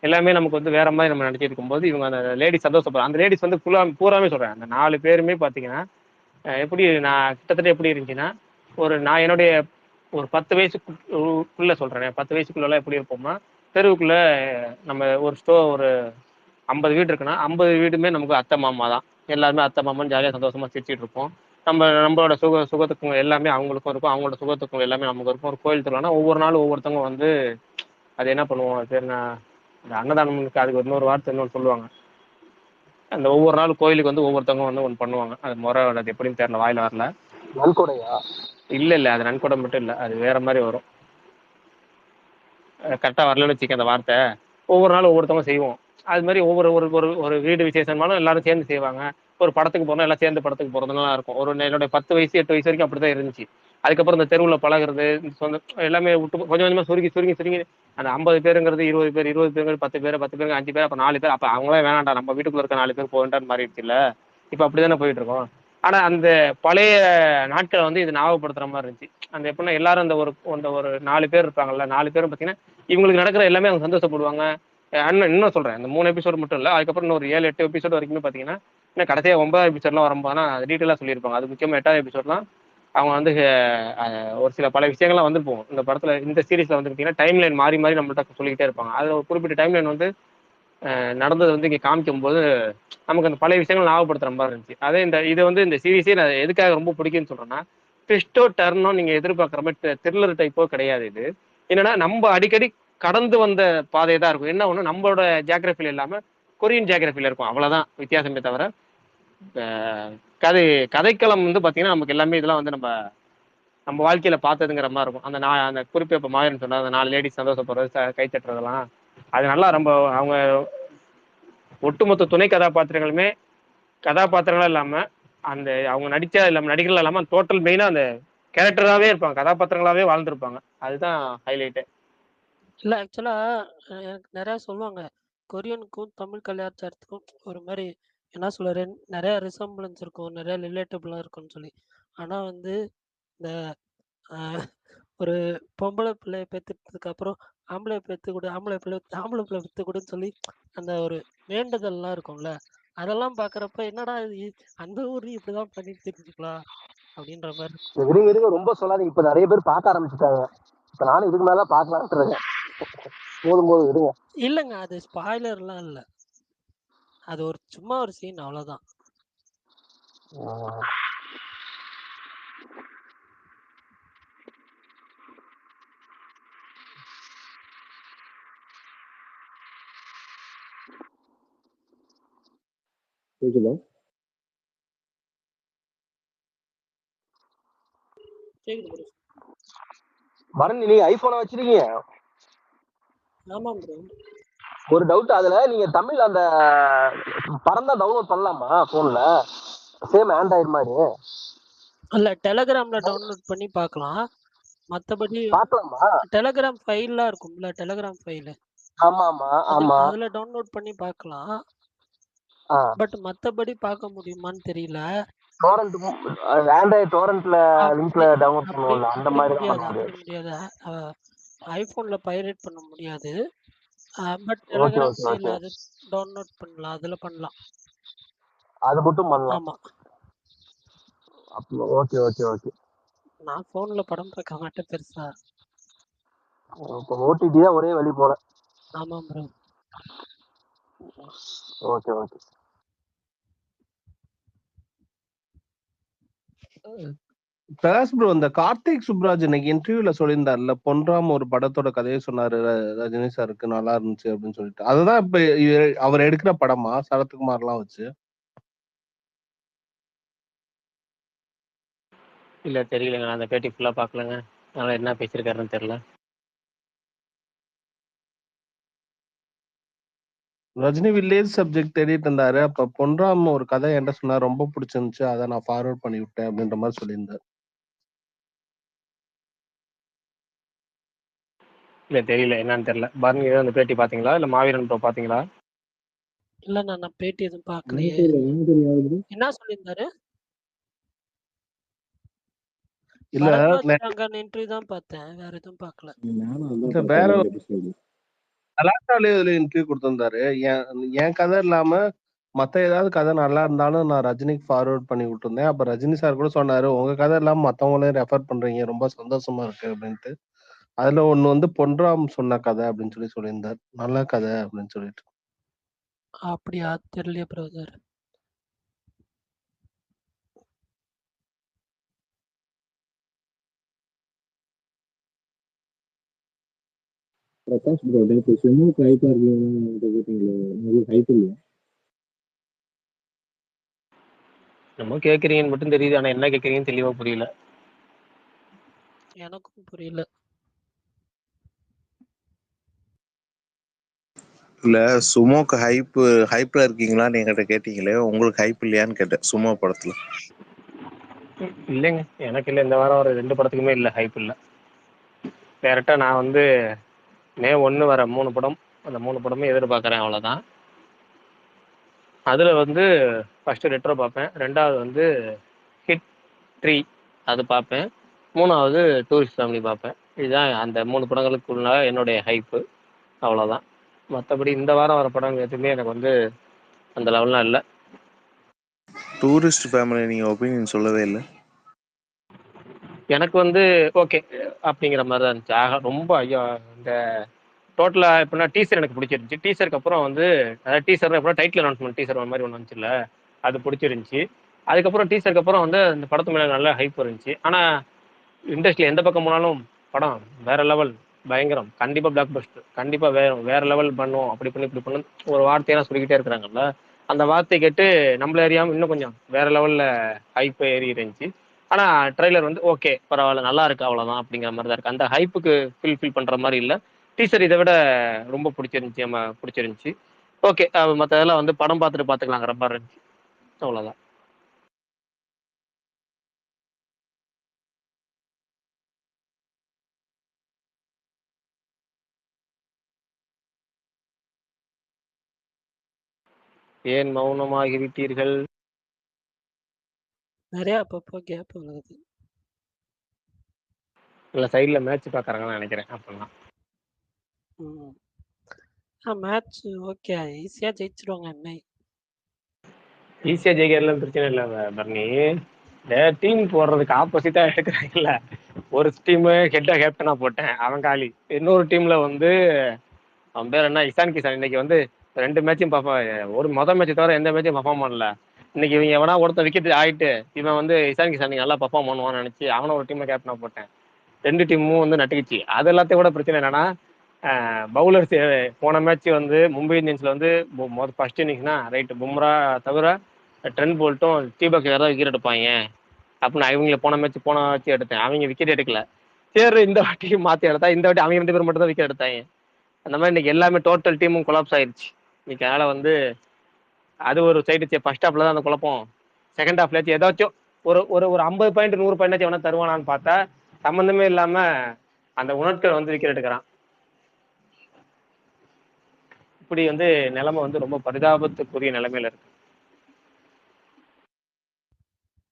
எல்லாமே நமக்கு வேற மாதிரி நம்ம நினைச்சிட்டு இருக்கும்போது இவங்க அந்த லேடி சந்தோஷப்படுறாங்க. அந்த லேடிஸ் பூராமே சொல்றேன், அந்த 4 பேருமே பார்த்தீங்கன்னா எப்படி நான் கிட்டத்தட்ட எப்படி இருந்துச்சுன்னா, நான் என்னுடைய ஒரு 10 வயசுக்குள்ள சொல்றேன். 10 வயசுக்குள்ள எப்படி இருப்போம்னா, தெருவுக்குள்ள நம்ம ஒரு 50 வீடு இருக்குன்னா 50 வீடுமே நமக்கு அத்தை மாமா தான். எல்லாருமே அத்தை மாமான்னு ஜாலியாக சந்தோஷமா சிரிச்சிட்டு இருப்போம். நம்மளோட சுகத்துக்கும் எல்லாமே அவங்களுக்கும் இருக்கும், அவங்களோட சுகத்துக்கும் எல்லாமே நமக்கு இருக்கும். ஒரு கோயில் திருவிழானா ஒவ்வொரு நாளும் ஒவ்வொருத்தவங்க அது என்ன பண்ணுவோம், அது பேர் என்ன, இந்த அன்னதானம்னுக்கு அதுக்கு இன்னொரு வார்த்தை இன்னொன்று சொல்லுவாங்க. அந்த ஒவ்வொரு நாள் கோயிலுக்கு ஒவ்வொருத்தவங்க ஒன்று பண்ணுவாங்க. அது முறை அது எப்படின்னு தெரியல, வாயில வரல. நன்கொடையா? இல்லை அது நன்கொடை மட்டும் இல்லை, அது வேற மாதிரி வரும். கரெக்டாக வரலன்னு வச்சுக்க அந்த வார்த்தை. ஒவ்வொரு நாளும் ஒவ்வொருத்தவங்க செய்வோம். அது மாதிரி ஒவ்வொரு ஒரு ஒரு ஒரு வீடு விசேஷமாலும் எல்லாரும் சேர்ந்து செய்வாங்க. ஒரு படத்துக்கு போறோம், எல்லாம் சேர்ந்து படத்துக்கு போறதுலாம் இருக்கும். என்னுடைய 10 வயசு 8 வயசு வரைக்கும் அப்படிதான் இருந்துச்சு. அதுக்கப்புறம் இந்த தெருவில் பழகுறது, சொந்த எல்லாமே விட்டு கொஞ்சம் கொஞ்சமா சுருங்கி அந்த 50 பேருங்கிறது 20 பேர், 20 பேருங்கிறது 10 பேர், 10 பேருக்கு 5 பேர், அப்போ 4 பேர். அப்போ அவங்களே வேணாண்டா, நம்ம வீட்டுக்குள்ள இருக்க 4 பேர் போவேண்டான்னு மாறிடுச்சு இல்லை. இப்போ அப்படிதானே போயிட்டு இருக்கோம். ஆனா அந்த பழைய நாட்களை இது ஞாபகப்படுத்துற மாதிரி இருந்துச்சு. அந்த எப்படின்னா எல்லாரும் அந்த ஒரு 4 பேர் இருப்பாங்கல்ல, 4 பேரும் பார்த்தீங்கன்னா இவங்களுக்கு நடக்கிற எல்லாமே அவங்க சந்தோஷப்படுவாங்க. அண்ணன் இன்னும் சொல்றேன், இந்த 3 எபிசோடு மட்டும் இல்லை, அதுக்கப்புறம் இன்னொரு 7-8 எபிசோடு வரைக்குமே பார்த்தீங்கன்னா இன்னும் கடைசியாக 9வது எபிசோட்லாம் வரும்போதுனா அது டீட்டெயிலாக சொல்லியிருப்பாங்க. அது முக்கியமாக 8வது எபிசோட்லாம் அவங்க ஒரு சில பல விஷயங்கள்லாம் போகும். இந்த படத்துல இந்த சீரீஸ்ல பார்த்தீங்கன்னா டைம் லைன் மாறி மாறி நம்மள்ட்ட சொல்லிக்கிட்டே இருப்பாங்க. அதில் ஒரு குறிப்பிட்ட டைம் லைன் நடந்தது இங்கே காமிக்கும்போது நமக்கு அந்த பழைய விஷயங்கள் ஞாபகப்படுத்துற மாதிரி இருந்துச்சு. அதே இந்த சீரீஸே நான் எதுக்காக ரொம்ப பிடிக்குன்னு சொல்றேன்னா, ட்விஸ்டோ டர்னோ நீங்க எதிர்பார்க்குற மாதிரி த்ரில்லர் டைப்போ கிடையாது. இது என்னன்னா நம்ம அடிக்கடி கடந்து வந்த பாதை தான் இருக்கும். என்ன ஒண்ணு நம்மளோட ஜியாகிரபில இல்லாம கொரியன் ஜியாகிரபில இருக்கும். அவ்வளவுதான் வித்தியாசமே தவிர கதை கதைக்களம் வந்து பாத்தீங்கன்னா நமக்கு எல்லாமே இதெல்லாம் வந்து நம்ம வாழ்க்கையில பார்த்ததுங்கிற மாதிரி இருக்கும். அந்த குறிப்பிட்ட இப்போ மாயன் சொன்னா அந்த 4 லேடிஸ் சந்தோஷப்படுறது கை தட்டுறதெல்லாம் அது நல்லா ரொம்ப அவங்க ஒட்டுமொத்த துணை கதாபாத்திரங்களுமே கதாபாத்திரங்களா இல்லாம அந்த அவங்க நடிச்சா இல்லாம நடிகர்கள் இல்லாம டோட்டல் மெயினா அந்த கேரக்டராகவே இருப்பாங்க, கதாபாத்திரங்களாவே வாழ்ந்துருப்பாங்க. அதுதான் ஹைலைட்டு. இல்லை ஆக்சுவலாக எனக்கு நிறையா சொல்லுவாங்க கொரியனுக்கும் தமிழ் கலாச்சாரத்துக்கும் ஒரு மாதிரி என்ன சொல்ல நிறையா ரிசம்பிளன்ஸ் இருக்கும், நிறையா ரிலேட்டபிளாக இருக்கும்னு சொல்லி. ஆனால் வந்து இந்த ஒரு பொம்பளை பிள்ளைய பெற்றுட்டதுக்கு அப்புறம் ஆம்பளை ஆம்பளை பிள்ளை பெற்று கொடுன்னு சொல்லி அந்த ஒரு வேண்டுதல்லாம் இருக்கும்ல, அதெல்லாம் பார்க்குறப்ப என்னடா இது அந்த ஊர்லேயும் இப்படிதான் பண்ணிட்டு தெரிஞ்சுக்கலாம் அப்படின்ற மாதிரி இருக்கும். இருங்க ரொம்ப சொல்லாதீங்க. இப்ப நிறைய பேர் பார்க்க ஆரம்பிச்சுட்டாங்க. இப்ப நானும் இதுக்கு மேல பார்க்கலான்ட்டு இருக்கேன். போதும் இருங்க. இல்லைங்க, அது ஸ்பாய்லர்லாம் இல்லை, அது ஒரு சும்மா ஒரு சீன் அவ்வளோதான். கேக்குதா? பரணி நீங்க ஐபோனை வச்சிருக்கீங்க? ஆமாம் ப்ரோ. ஒரு டவுட், அதுல நீங்க தமிழ் அந்த படம் தான் டவுன்லோட் பண்ணலாமா போன்ல? சேம் ஆண்ட்ராய்டு மாதிரி இல்ல, டெலகிராம்ல டவுன்லோட் பண்ணி பார்க்கலாம். மற்றபடி பார்க்கலாமா? டெலகிராம் ஃபைல்லாம் இருக்கும்ல, டெலகிராம் ஃபைல் ஆமா ஆமா ஆமா அதுல டவுன்லோட் பண்ணி பார்க்கலாம். பட் மற்றபடி பார்க்க முடியுமான்னு தெரியல. டோரண்ட் ஆண்ட்ராய்டு டோரண்ட்ல லிங்க்ல டவுன்லோட் பண்ணுவோம்ல அந்த மாதிரி தான் பண்ண முடியாது. ஐபோன்ல பைரேட் பண்ண முடியாது. But okay Telegram okay file okay, அது டவுன்லோட் பண்ணலாம், அதுல பண்ணலாம். அது மட்டும் பண்ணலாம். ஆமா, ஓகே ஓகே ஓகே. நான் போன்ல படம் பார்க்க மாட்டேன் பெருசா. இப்போ ஓடிடி தான் ஒரே வழி போல. ஆமா bro. Okay okay. Prakash bro, இந்த கார்த்திக் சுப்ராஜ் இன்னைக்கு இன்டர்வியூல சொல்லியிருந்தாருல, பொன்ராம் ஒரு படத்தோட கதையை சொன்னாரு ரஜினி சாருக்கு, நல்லா இருந்துச்சு அப்படின்னு சொல்லிட்டு. அதுதான் இப்ப அவர் எடுக்கிற படமா சரத்குமார்லாம் வச்சு? இல்ல தெரியலங்க, நான் அந்த பேட்டி ஃபுல்லா பார்க்கலங்க, அதனால என்ன பேசியிருக்காருன்னு தெரியல. ரஜினி வில்லேஜ் சப்ஜெக்ட் தேடிட்டு இருந்தாரு. அப்ப பொன்ராம் ஒரு கதை என்கிட்ட சொன்னார், ரொம்ப பிடிச்சிருந்துச்சு, அதை நான் ஃபார்வர்ட் பண்ணி விட்டேன் அப்படின்ற மாதிரி சொல்லியிருந்தார். இல்ல தெரியல, என்னன்னு தெரியல. பரணி ஏதோ அந்த பேட்டி பாத்தீங்களா இல்ல மாவீரன் ப்ரோ பாத்தீங்களா? இல்ல நான் பேட்டி எதுவும் பார்க்கலையே. என்ன சொல்லியிருந்தாரு? இல்ல இன்டர்வியூ தான் பார்த்தேன், வேற எதுவும் பார்க்கல. வேற கலாட்டாலே இதுல இன்டர்வியூ கொடுத்திருந்தாரு. என் கதை இல்லாம மத்த ஏதாவது கதை நல்லா இருந்தாலும் நான் ரஜினிக்கு ஃபார்வர்ட் பண்ணி விட்டுருந்தேன். அப்ப ரஜினி சார் கூட சொன்னாரு, உங்க கதை இல்லாம மத்தவங்களையும் ரெஃபர் பண்றீங்க, ரொம்ப சந்தோஷமா இருக்கு அப்படின்ட்டு. அதுல ஒண்ணு வந்து பொன்ராம் சொன்ன கதை அப்படின்னு சொல்லியிருந்தார், நல்ல கதை அப்படின்னு சொல்லிட்டு. அப்படியா, தெரியல பிரதர். பிரகாஷ் ப்ரோ, இப்போ சும்மாக்கு ஹைப்பா இருக்கீங்களா? உங்களுக்கு ஹைப் இல்லையா? நம்ம கேக்குறீங்கன்னு மட்டும் தெரியுது, ஆனா என்ன கேக்குறீங்கன்னு தெளிவா புரியல. எனக்கும் புரியல. இல்ல, சுமோக்கு ஹைப்ல இருக்கீங்களான்னு என்கிட்ட கேட்டீங்களே, உங்களுக்கு ஹைப் இல்லையான்னு கேட்டேன் சுமோ படத்துல. இல்லைங்க, எனக்கு இல்லை. இந்த வாரம் ஒரு 2 படத்துக்குமே இல்லை, ஹைப் இல்லை. டேரக்டா நான் வந்து மே 1 வர 3 படம், அந்த 3 படமே எதிர்பார்க்குறேன், அவ்வளோதான். அதில் வந்து ஃபஸ்ட்டு ரெட்ரோ பார்ப்பேன், 2வது வந்து ஹிட் 3 அது பார்ப்பேன், 3வது டூரிஸ்ட் ஃபேமிலி பார்ப்பேன். இதுதான் அந்த 3 படங்களுக்குள்ள என்னுடைய ஹைப்பு, அவ்வளோதான். மற்றபடி இந்த வாரம் வர படம் எதுவுமே எனக்கு வந்து அந்த லெவல்லாம் இல்லை. டூரிஸ்ட் ஃபேமிலி நீங்க ஒப்பீனியன் சொல்லவே இல்லை. எனக்கு வந்து ஓகே அப்படிங்கிற மாதிரி தான் இருந்துச்சு. ரொம்ப ஐயோ, இந்த டோட்டலாக எப்படின்னா டீசர் எனக்கு பிடிச்சிருந்துச்சு. டீசருக்கு அப்புறம் வந்து அதாவது டீசர் எப்படின்னா டைட்டில் அனௌன்ஸ்மெண்ட் டீசர் மாதிரி ஒன்று வந்துச்சுல்ல, அது பிடிச்சிருந்துச்சி. அதுக்கப்புறம் டீசருக்கு அப்புறம் வந்து இந்த படத்து மேலே நல்ல ஹைப் இருந்துச்சு. ஆனால் இண்டஸ்ட்ரியில் எந்த பக்கம் போனாலும் படம் வேற லெவல், பயங்கரம், கண்டிப்பா பிளாக் பஸ்டர், கண்டிப்பா வேற லெவல் பண்ணுவோம், அப்படி பண்ணி இப்படி பண்ணு ஒரு வார்த்தையெல்லாம் சொல்லிக்கிட்டே இருக்கிறாங்கல்ல. அந்த வார்த்தை கேட்டு நம்மள அறியாம இன்னும் கொஞ்சம் வேற லெவல்ல ஹைப் ஏறி இருந்துச்சு. ஆனா ட்ரெய்லர் வந்து ஓகே பரவாயில்ல, நல்லா இருக்கு, அவ்வளவுதான் அப்படிங்கிற மாதிரி தான் இருக்கு. அந்த ஹைப்புக்கு ஃபில் பண்ற மாதிரி இல்ல. டீசர் இதை விட ரொம்ப பிடிச்சிருந்துச்சு, நம்ம பிடிச்சிருந்துச்சு. ஓகே, மற்றதெல்லாம் வந்து படம் பார்த்துட்டு பார்த்துக்கலாங்கிற மாதிரி இருந்துச்சு. அவ்வளவுதான். ஏன் மௌனமாகி விட்டீர்கள்? நிறைய அப்பப்போ கேப் விழுகுது. இல்ல சைடுல மேட்ச் பாக்குறாங்கன்னு நினைக்கிறேன் அப்படின்னா. மேட்ச் ஓகே, ஈஸியா ஜெயிச்சிருவாங்க. என்ன ஈஸியா ஜெயிக்கிறதுல பிரச்சனை இல்ல பர்னி. டீம் போடுறதுக்கு ஆப்போசிட்டா எடுக்கிறாங்கல்ல. ஒரு டீம் ஹெட்டா கேப்டனா போட்டேன், அவன் காலி. இன்னொரு டீம்ல வந்து அவன் பேர் என்ன, இசான் கிசான், இன்னைக்கு வந்து 2 மேட்சும் ஒரு மொதல் மேட்ச் தவிர எந்த மேட்சும் பர்ஃபார்ம் பண்ணல. இன்னைக்கு இவங்க எவனா ஒருத்தர் விக்கெட் ஆயிட்டு இவன் வந்து இசான் கிசான் நல்லா பர்ஃபார்ம் பண்ணுவான்னு நினைச்சு அவனை ஒரு டீமை கேப்டனா போட்டேன். 2 டீமும் வந்து நட்டுக்குச்சு. அது எல்லாத்தையும் கூட பிரச்சனை என்னன்னா, பவுலர்ஸ் போன மேட்ச் வந்து மும்பை இந்தியன்ஸ்ல வந்து ஃபர்ஸ்ட் இன்னிங்ஸ்னா ரைட் பும்ரா தவிர ட்ரெண்ட் போல்ட்டும் தீபக் யாராவது விக்கெட் எடுப்பாங்க அப்படின்னு அவங்கள போன மேட்ச் எடுத்தேன். அவங்க விக்கெட் எடுக்கல. சரி இந்த வாட்டி மாத்தி எடுத்தா, இந்த வாட்டி அவங்க 2 பேர் மட்டும் தான் விக்கெட் எடுத்தாங்க. அந்த மாதிரி இன்னைக்கு எல்லாமே டோட்டல் டீமும் கொலாப்ஸ் ஆயிடுச்சு இன்னைக்கு. அதனால வந்து அது ஒரு சைடு ஃபர்ஸ்ட் ஹாஃப்ல தான் அந்த குழப்பம். செகண்ட் ஹாஃப்ல ஏதாச்சும் ஒரு ஒரு ஒரு 50 பாயிண்ட் 100 பாயிண்ட் எவனா தருவானான்னு பார்த்தா சம்பந்தமே இல்லாம அந்த உணர்வுகள் வந்து விக்கெட் எடுக்கிறான். இப்படி வந்து நிலைமை வந்து ரொம்ப பரிதாபத்துக்குரிய நிலைமையில இருக்கு.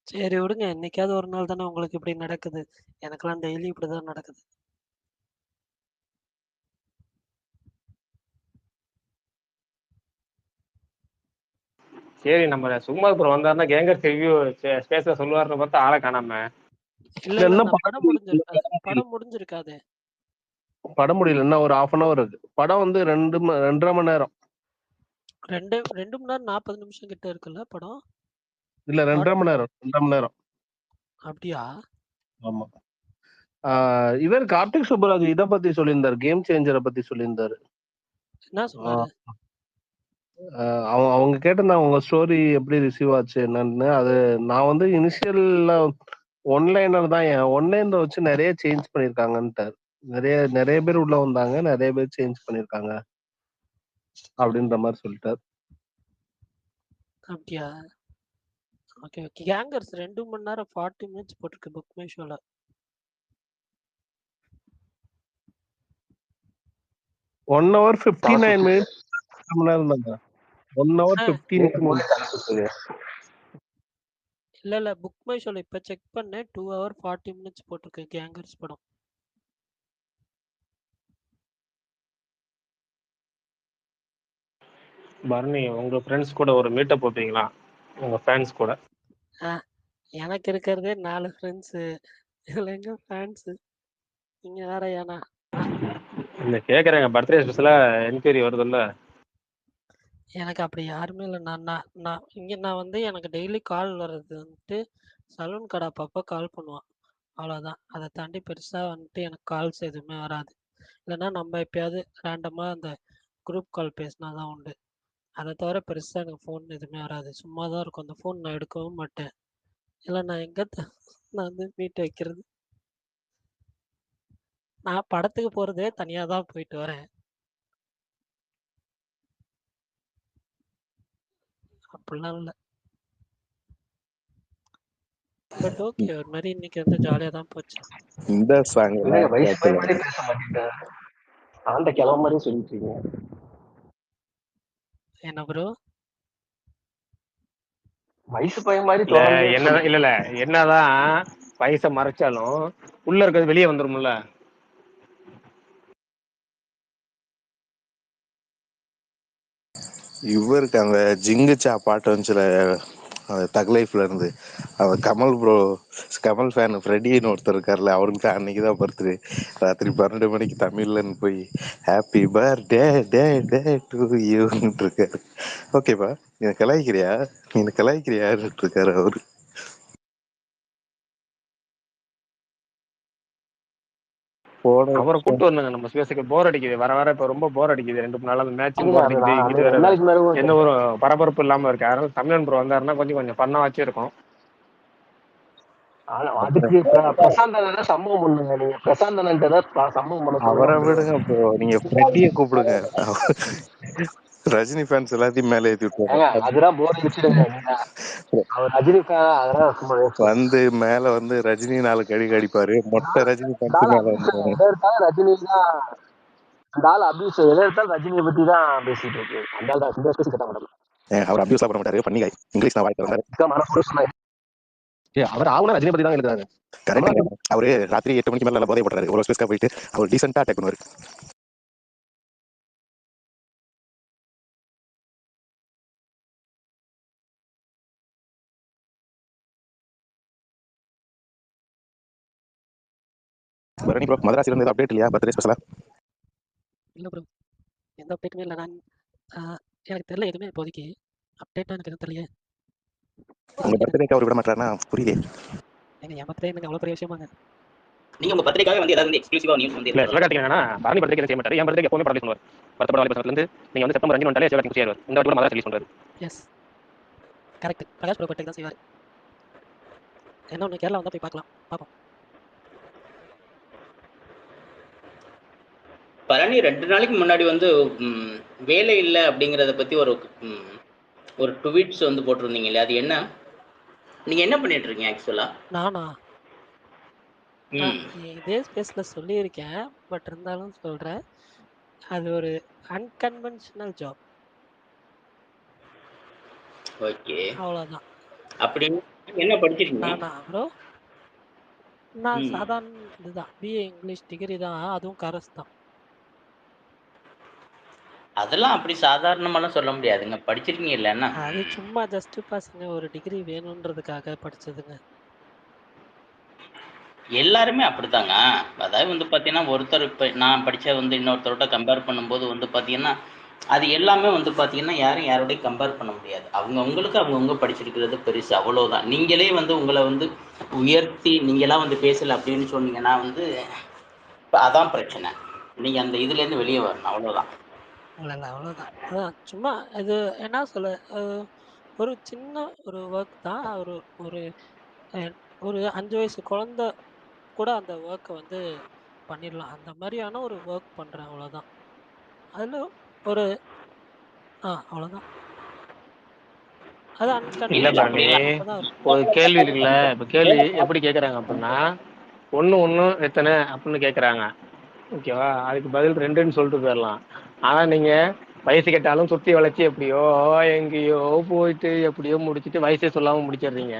சரி விடுங்க, என்னைக்காவது ஒரு நாள் தானே உங்களுக்கு இப்படி நடக்குது. எனக்கெல்லாம் டெய்லி இப்படிதான் நடக்குது. சரி, நம்ம சும்மா அப்புறம் வந்தாருன்னா கேங்கர் ரிவ்யூ ஸ்பேஸ்ல சொல்லுவாருன்னு பார்த்தா ஆளை காணாம. இல்ல இல்ல, படம் முடிஞ்சிருக்காது. படம் முடிஞ்சிருக்காது. படம் முடியல, என்ன ஒரு 1/2 hour இருக்கு. படம் வந்து 2.5 மணி நேரம். 2 மணி நேரம் 40 நிமிஷம் கிட்ட இருக்குல்ல படம். இல்ல 2.5 மணி நேரம், 2.5 மணி நேரம். அப்படியா? ஆமா. இவர் கார்த்திக் சுப்பராஜ் இத பத்தி சொல்லியிருந்தாரு, கேம் சேஞ்சரை பத்தி சொல்லியிருந்தாரு. என்ன சொன்னாரு? அவங்க கேட்டிருந்தாங்க உங்க ஸ்டோரி எப்படி ரிசீவ் ஆச்சு என்னன்னு. அது நான் வந்து இனிஷியல்ல ஒன்லைனர் தான், ஒன்லைன்ல வச்சு நிறைய சேஞ்ச் பண்ணிருக்காங்கன்ட்டார். நிறைய பேர் உள்ள வந்தாங்க, நிறைய பேர் சேஞ்ச் பண்ணிருக்காங்க அப்படின்ற மாதிரி சொல்லிட்டார். அப்படியா? Okay okay. கேங்கர்ஸ் 2 மணி நேரம் 40 மினிட்ஸ் போட்டிருக்கு புக் மை ஷோல. One hour 59 minutes. 1 மணி நேரம் தாங்க. 1 hour 15. இல்ல இல்ல, புக் மை ஷோல இப்ப செக் பண்ணேன், 2 hour 40 மினிட்ஸ் போட்டிருக்கு கேங்கர்ஸ் படம். பர்னி, உங்க ஃப்ரெண்ட்ஸ் கூட ஒரு மீட்டப் போட்டீங்களா உங்க ஃபேன்ஸ் கூட? எனக்கு இருக்கிறதே 4 ஃப்ரெண்ட்ஸு, இதுல எங்க ஃபேன்ஸு? நீங்க வேற ஏனா? இல்ல கேக்குறேங்க, பர்த்டே ஸ்பெஷலா என்கொயரி வருதுல்ல. எனக்கு அப்படி யாருமே இல்லை. நான் வந்து எனக்கு டெய்லி கால் வர்றது வந்துட்டு சலூன் கடை அப்பப்போ கால் பண்ணுவான், அவ்வளோதான். அதை தாண்டி பெருசாக வந்துட்டு எனக்கு கால்ஸ் எதுவுமே வராது. இல்லைன்னா நம்ம எப்பயாவது ரேண்டமாக அந்த குரூப் கால் பேசினா தான் உண்டு. அதை தவிர பெருசாக எனக்கு ஃபோன் எதுவுமே வராது. சும்மா தான் இருக்கும் அந்த ஃபோன், நான் எடுக்கவும் மாட்டேன். இல்லை நான் எங்கே நான் வந்து மீட் வைக்கிறது? நான் படத்துக்கு போகிறதே தனியாக தான் போயிட்டு வரேன். அப்படிலாம் இல்லை. பட் ஓகே, ஒரு மாதிரி இன்னைக்கு வந்து ஜாலியாக தான் போச்சு. இந்த சாங் வயசு பையன் மாதிரி பேச மாட்டேன், ஆண்ட கிளம்ப மாதிரி சொல்லிட்டு இருக்கீங்க. என்ன ப்ரோ? வயசு பையன் மாதிரி இல்ல என்ன இல்ல என்னதான் வயசை மறைச்சாலும் உள்ள இருக்கிறது வெளியே வந்துரும்ல. இவருக்கு அந்த ஜிங்குச்சா பாட்டு வந்துச்சுல தக் லைஃப்ல இருந்து, அவன் கமல் ஃபேன் ஃப்ரெடின்னு ஒருத்தர் இருக்கார்ல, அவருக்கு அன்னைக்குதான் பர்த்டே. ராத்திரி 12 மணிக்கு தமிழ்லன்னு போய் ஹாப்பி பர்த்டே டே டே டு யூன்னு இருக்காரு. ஓகேப்பா, நீ கலாய்க்கிறியான்னு இருக்காரு அவரு. இல்ல, போன அவரை கூட்டு வந்தாங்க நம்ம ஸ்பேஸுக்கு. போர் அடிக்குது வர வர, இப்ப ரொம்ப போர் அடிக்குது. 2 நாள் அந்த மேட்சும் அதுதான் போர் அது அடிக்குது. நான் இங்கிட்டு அந்த வேற 2 நாளைக்கு மேல எந்த ஒரு பரபரப்பு இல்லாம இருக்கு. அதனால தமிழன் ப்ரோ வந்தாருன்னா கொஞ்சம் பண்ணா வச்சிருக்கோம். அதுக்கு பிரசாந்த் அண்ணன் சம்பவம் பண்ணுங்க. நீங்க பிரசாந்த் அண்ணன் தான் சம்பவம் பண்ண சொல்லுங்க, அவரை வந்துருவாரு. விடுங்க ப்ரோ, நீங்க ஃப்ரெட்டியை கூப்பிடுங்க. ரஜினி ஃபேன்ஸ் எல்லாத்தையும் மேலே ஏத்தி விட்டுருவாங்க. அதெல்லாம் போர் அடிச்சிடுங்க. நீங்க அவர் ரஜினி அதெல்லாம் சும்மா வந்து மேல வந்து ரஜினி 4 கடி கடிப்பாரு. மொத்த ரஜினி ஃபேன்ஸ் மேல வந்துருவாங்க. எதை எடுத்தாலும் ரஜினி தான். அந்த ஆள் அபியூஸ் எதை எடுத்தாலும் ரஜினியை பத்தி தான் பேசிட்டு இருக்கு. அந்த ஆள் தான் இந்த பேசி கட்ட மாட்டேன். அவர் அபியூஸ்லாம் பண்ண மாட்டாரு, பண்ணிக்காய் இங்கிலீஷ் தான் வாய்ப்பு வந்தாரு. அவர் ஆகுனா ரஜினி பத்தி தான் எழுதுறாரு. கரெக்ட். அவரு ராத்திரி 8 மணிக்கு மேல போதை போடுறாரு. ஒரு ஸ்பேஸ்க்கா போயிட்டு அவர் டீசெண்டா அட்டாக் பண்ணுவாரு. பரணி ப்ரோ, மதராசில இருந்து அப்டேட் இல்லையா பர்த்டே ஸ்பெஷலா? இல்லை ப்ரோ, எந்த அப்டேட்டுமே இல்லை. நான் எனக்கு தெரியல எதுவுமே இப்போதைக்கு. அப்டேட்டாக எனக்கு எதுவும் தெரியல. உங்க பர்த்டேக்கு அவர் விட மாட்டாருன்னா புரியல. என் பர்த்டே எனக்கு அவ்வளோ பெரிய விஷயமாங்க. நீங்க உங்க பர்த்டேக்காக வந்து ஏதாவது எக்ஸ்க்ளூசிவா நியூஸ் வந்து இல்ல சிவகார்த்திகேயனா பரணி பர்த்டேக்கு செய்ய மாட்டாரு. என் பர்த்டேக்கு எப்பவுமே படம் சொல்லுவார். வருத்தப்பட வாலி பசங்கள்ல இருந்து நீங்க வந்து செப்டம்பர் 5 வந்துட்டாலே சிவகார்த்திகேயன் செய்வார். இந்த வாட்டி கூட மதராசி ரிலீஸ் பண்றாரு. Yes, correct. பிரகாஷ் ப்ரோ பர்த்டேக்கு தான் செய்வார். என்ன ஒன்று, கேரளா வந்தால் போய் பார்ப்போம். பரணி 2 நாளைக்கு முன்னாடி வந்து வேலை இல்லை அப்படிங்கிறத பத்தி ஒரு ட்வீட்ஸ் வந்து போட்டிருந்தீங்க இல்லையா? அது என்ன? நீங்க என்ன பண்ணிட்டு இருக்கீங்க ஆக்சுவலா? நானா இதே ஸ்பேஸில் சொல்லியிருக்கேன், பட் இருந்தாலும் சொல்கிறேன். அது ஒரு அன்கன்வென்ஷனல் ஜாப். ஓகே, அவ்வளோதான். அப்படி என்ன படிச்சிருக்கீங்க? நானா ப்ரோ, நான் சாதாரண இதுதான், பிஏ இங்கிலீஷ் டிகிரி தான், அதுவும் கரஸ் தான். அதெல்லாம் அப்படி சாதாரணமாலாம் சொல்ல முடியாதுங்க. படிச்சிருக்கீங்க இல்லைன்னா? அது சும்மா ஜஸ்ட் பாஸுங்க, ஒரு டிகிரி வேணுன்றதுக்காக படிச்சதுங்க. எல்லாருமே அப்படித்தாங்க. அதாவது வந்து பார்த்தீங்கன்னா, ஒருத்தர் இப்போ நான் படிச்ச வந்து இன்னொருத்தரோட கம்பேர் பண்ணும்போது வந்து பார்த்தீங்கன்னா, அது எல்லாமே வந்து பார்த்தீங்கன்னா, யாரும் யாரோடையும் கம்பேர் பண்ண முடியாது. அவங்கவங்களுக்கு அவங்கவங்க படிச்சிருக்கிறது பெருசு, அவ்வளோதான். நீங்களே வந்து உங்கள வந்து உயர்த்தி நீங்கலாம் வந்து பேசல அப்படின்னு சொன்னீங்கன்னா வந்து, அதான் பிரச்சனை. நீங்க அந்த இதுலேருந்து வெளிய வரணும், அவ்வளோதான். இல்லை அவ்வளோதான். அதான் சும்மா இது என்ன சொல்ல, ஒரு சின்ன ஒரு ஒர்க் தான். ஒரு ஒரு ஒரு 5 வயசு குழந்தை கூட அந்த ஒர்க்கை வந்து பண்ணிடலாம். அந்த மாதிரியான ஒரு ஒர்க் பண்ணுறேன், அவ்வளோதான். அதில் ஒரு அவ்வளோதான். அது இல்ல பரணி, அன்கன்வென்ஷனல் தான் இருக்கும். ஒரு கேள்வி இருக்குல்ல. இப்ப கேள்வி எப்படி கேக்குறாங்க அப்படின்னா, 1 எத்தனை அப்படின்னு கேக்குறாங்க. ஓகேவா? அதுக்கு பதில் 2ன்னு சொல்லிட்டு போயிடலாம். ஆனா நீங்க வயசு கேட்டாலும் சுத்தி வளைச்சு எப்படியோ எங்கேயோ போயிட்டு எப்படியோ முடிச்சுட்டு வயசே சொல்லாம முடிச்சிடுறீங்க.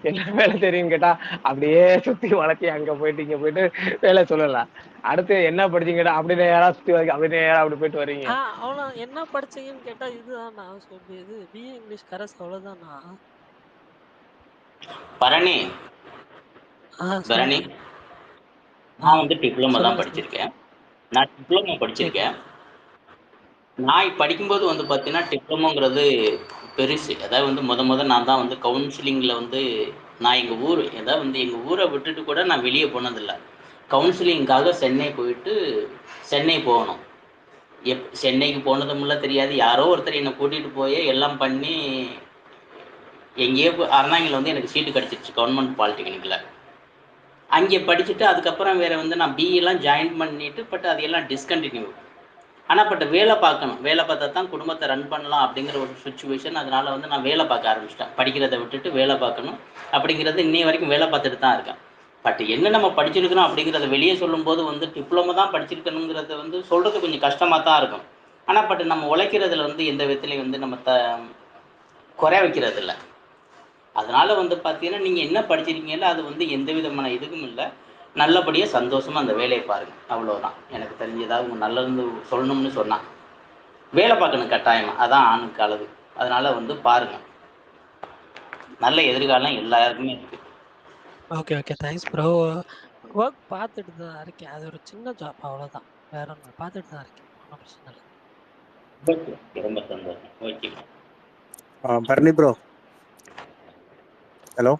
என்ன வேலை தெரியும்னு கேட்டா அப்படியே சுத்தி வளைச்சு அங்க போயிட்டு இங்க போயிட்டு வேலை சொல்லலாம். அடுத்து என்ன படிச்சீங்க கேட்டா அப்படி நேரா சுத்தி வளைச்சு அப்படி நேரா அப்படி போயிட்டு வரீங்க. அவ்வளோ. என்ன படிச்சீங்கன்னு கேட்டா இதுதான் நான் சொல்லியது, பிஏ இங்கிலீஷ் கரஸ், அவ்வளோதானா? பரணி, சொல்லுங்க. நான் வந்து டிப்ளமோ தான் சொல்லுங்க. படிச்சிருக்கேன். நான் டிப்ளமோ சரி. படிச்சிருக்கேன். நான் படிக்கும்போது வந்து பார்த்தீங்கன்னா, டிப்ளமோங்கிறது பெருசு. அதாவது வந்து மொத நான் தான் வந்து கவுன்சிலிங்கில வந்து நான் எங்க ஊரை விட்டுட்டு கூட நான் வெளிய போனதில்ல. கவுன்சிலிங்காக சென்னை போகணும். சென்னைக்கு போனதுமில்ல தெரியாது. யாரோ ஒருத்தர் என்ன கூட்டிட்டு போய் எல்லாம் பண்ணி, எங்கேயோ அறந்தாங்கில வந்து எனக்கு சீட்டு கிடைச்சிருச்சு கவர்மெண்ட் பாலிடெக்னிக்ல. அங்கே படிச்சுட்டு அதுக்கப்புறம் வேற வந்து நான் பிஇலாம் ஜாயின் பண்ணிட்டு, பட் அதையெல்லாம் டிஸ்கன்டினியூ. பட் வேலை பார்க்கணும். வேலை பார்த்தா தான் குடும்பத்தை ரன் பண்ணலாம் அப்படிங்கிற ஒரு சிச்சுவேஷன். அதனால வந்து நான் வேலை பார்க்க ஆரம்பிச்சிட்டேன். படிக்கிறத விட்டுட்டு வேலை பார்க்கணும் அப்படிங்கிறது இன்னைய வரைக்கும் வேலை பார்த்துட்டு தான் இருக்கேன். பட் என்ன நம்ம படிச்சிருக்கிறோம் அப்படிங்கிறத வெளியே சொல்லும்போது வந்து டிப்ளமோ தான் படிச்சிருக்கணுங்கிறத வந்து சொல்றது கொஞ்சம் கஷ்டமாக தான் இருக்கும். பட் நம்ம உழைக்கிறதுல வந்து எந்த விதத்துலையும் வந்து நம்ம குறை வைக்கிறது இல்லை. அதனால வந்து பார்த்தீங்கன்னா, நீங்கள் என்ன படிச்சிருக்கீங்களோ அது வந்து எந்த விதமான இதுவும் இல்லை. நல்லபடியாக சந்தோஷமாக அந்த வேலையை பாருங்கள், அவ்வளோதான். எனக்கு தெரிஞ்சு ஏதாவது நல்லது சொல்லணும்னு சொன்னால் வேலை பார்க்கணும் கட்டாயமாக, அதான் ஆணுக்கு அழகு. அதனால் வந்து பாருங்கள், நல்ல எதிர்காலம் எல்லாருக்குமே இருக்குது. Okay, thanks bro. ஒர்க் பார்த்துட்டு தான் இருக்கேன். அது ஒரு சின்ன ஜாப், அவ்வளோதான். வேற ஒன்றும் பார்த்துட்டு தான் இருக்கேன். ஒன்றும் பிரச்சனை இல்லை. ஓகே, ரொம்ப சந்தோஷம். ஓகே பரணி ப்ரோ, ஹலோ,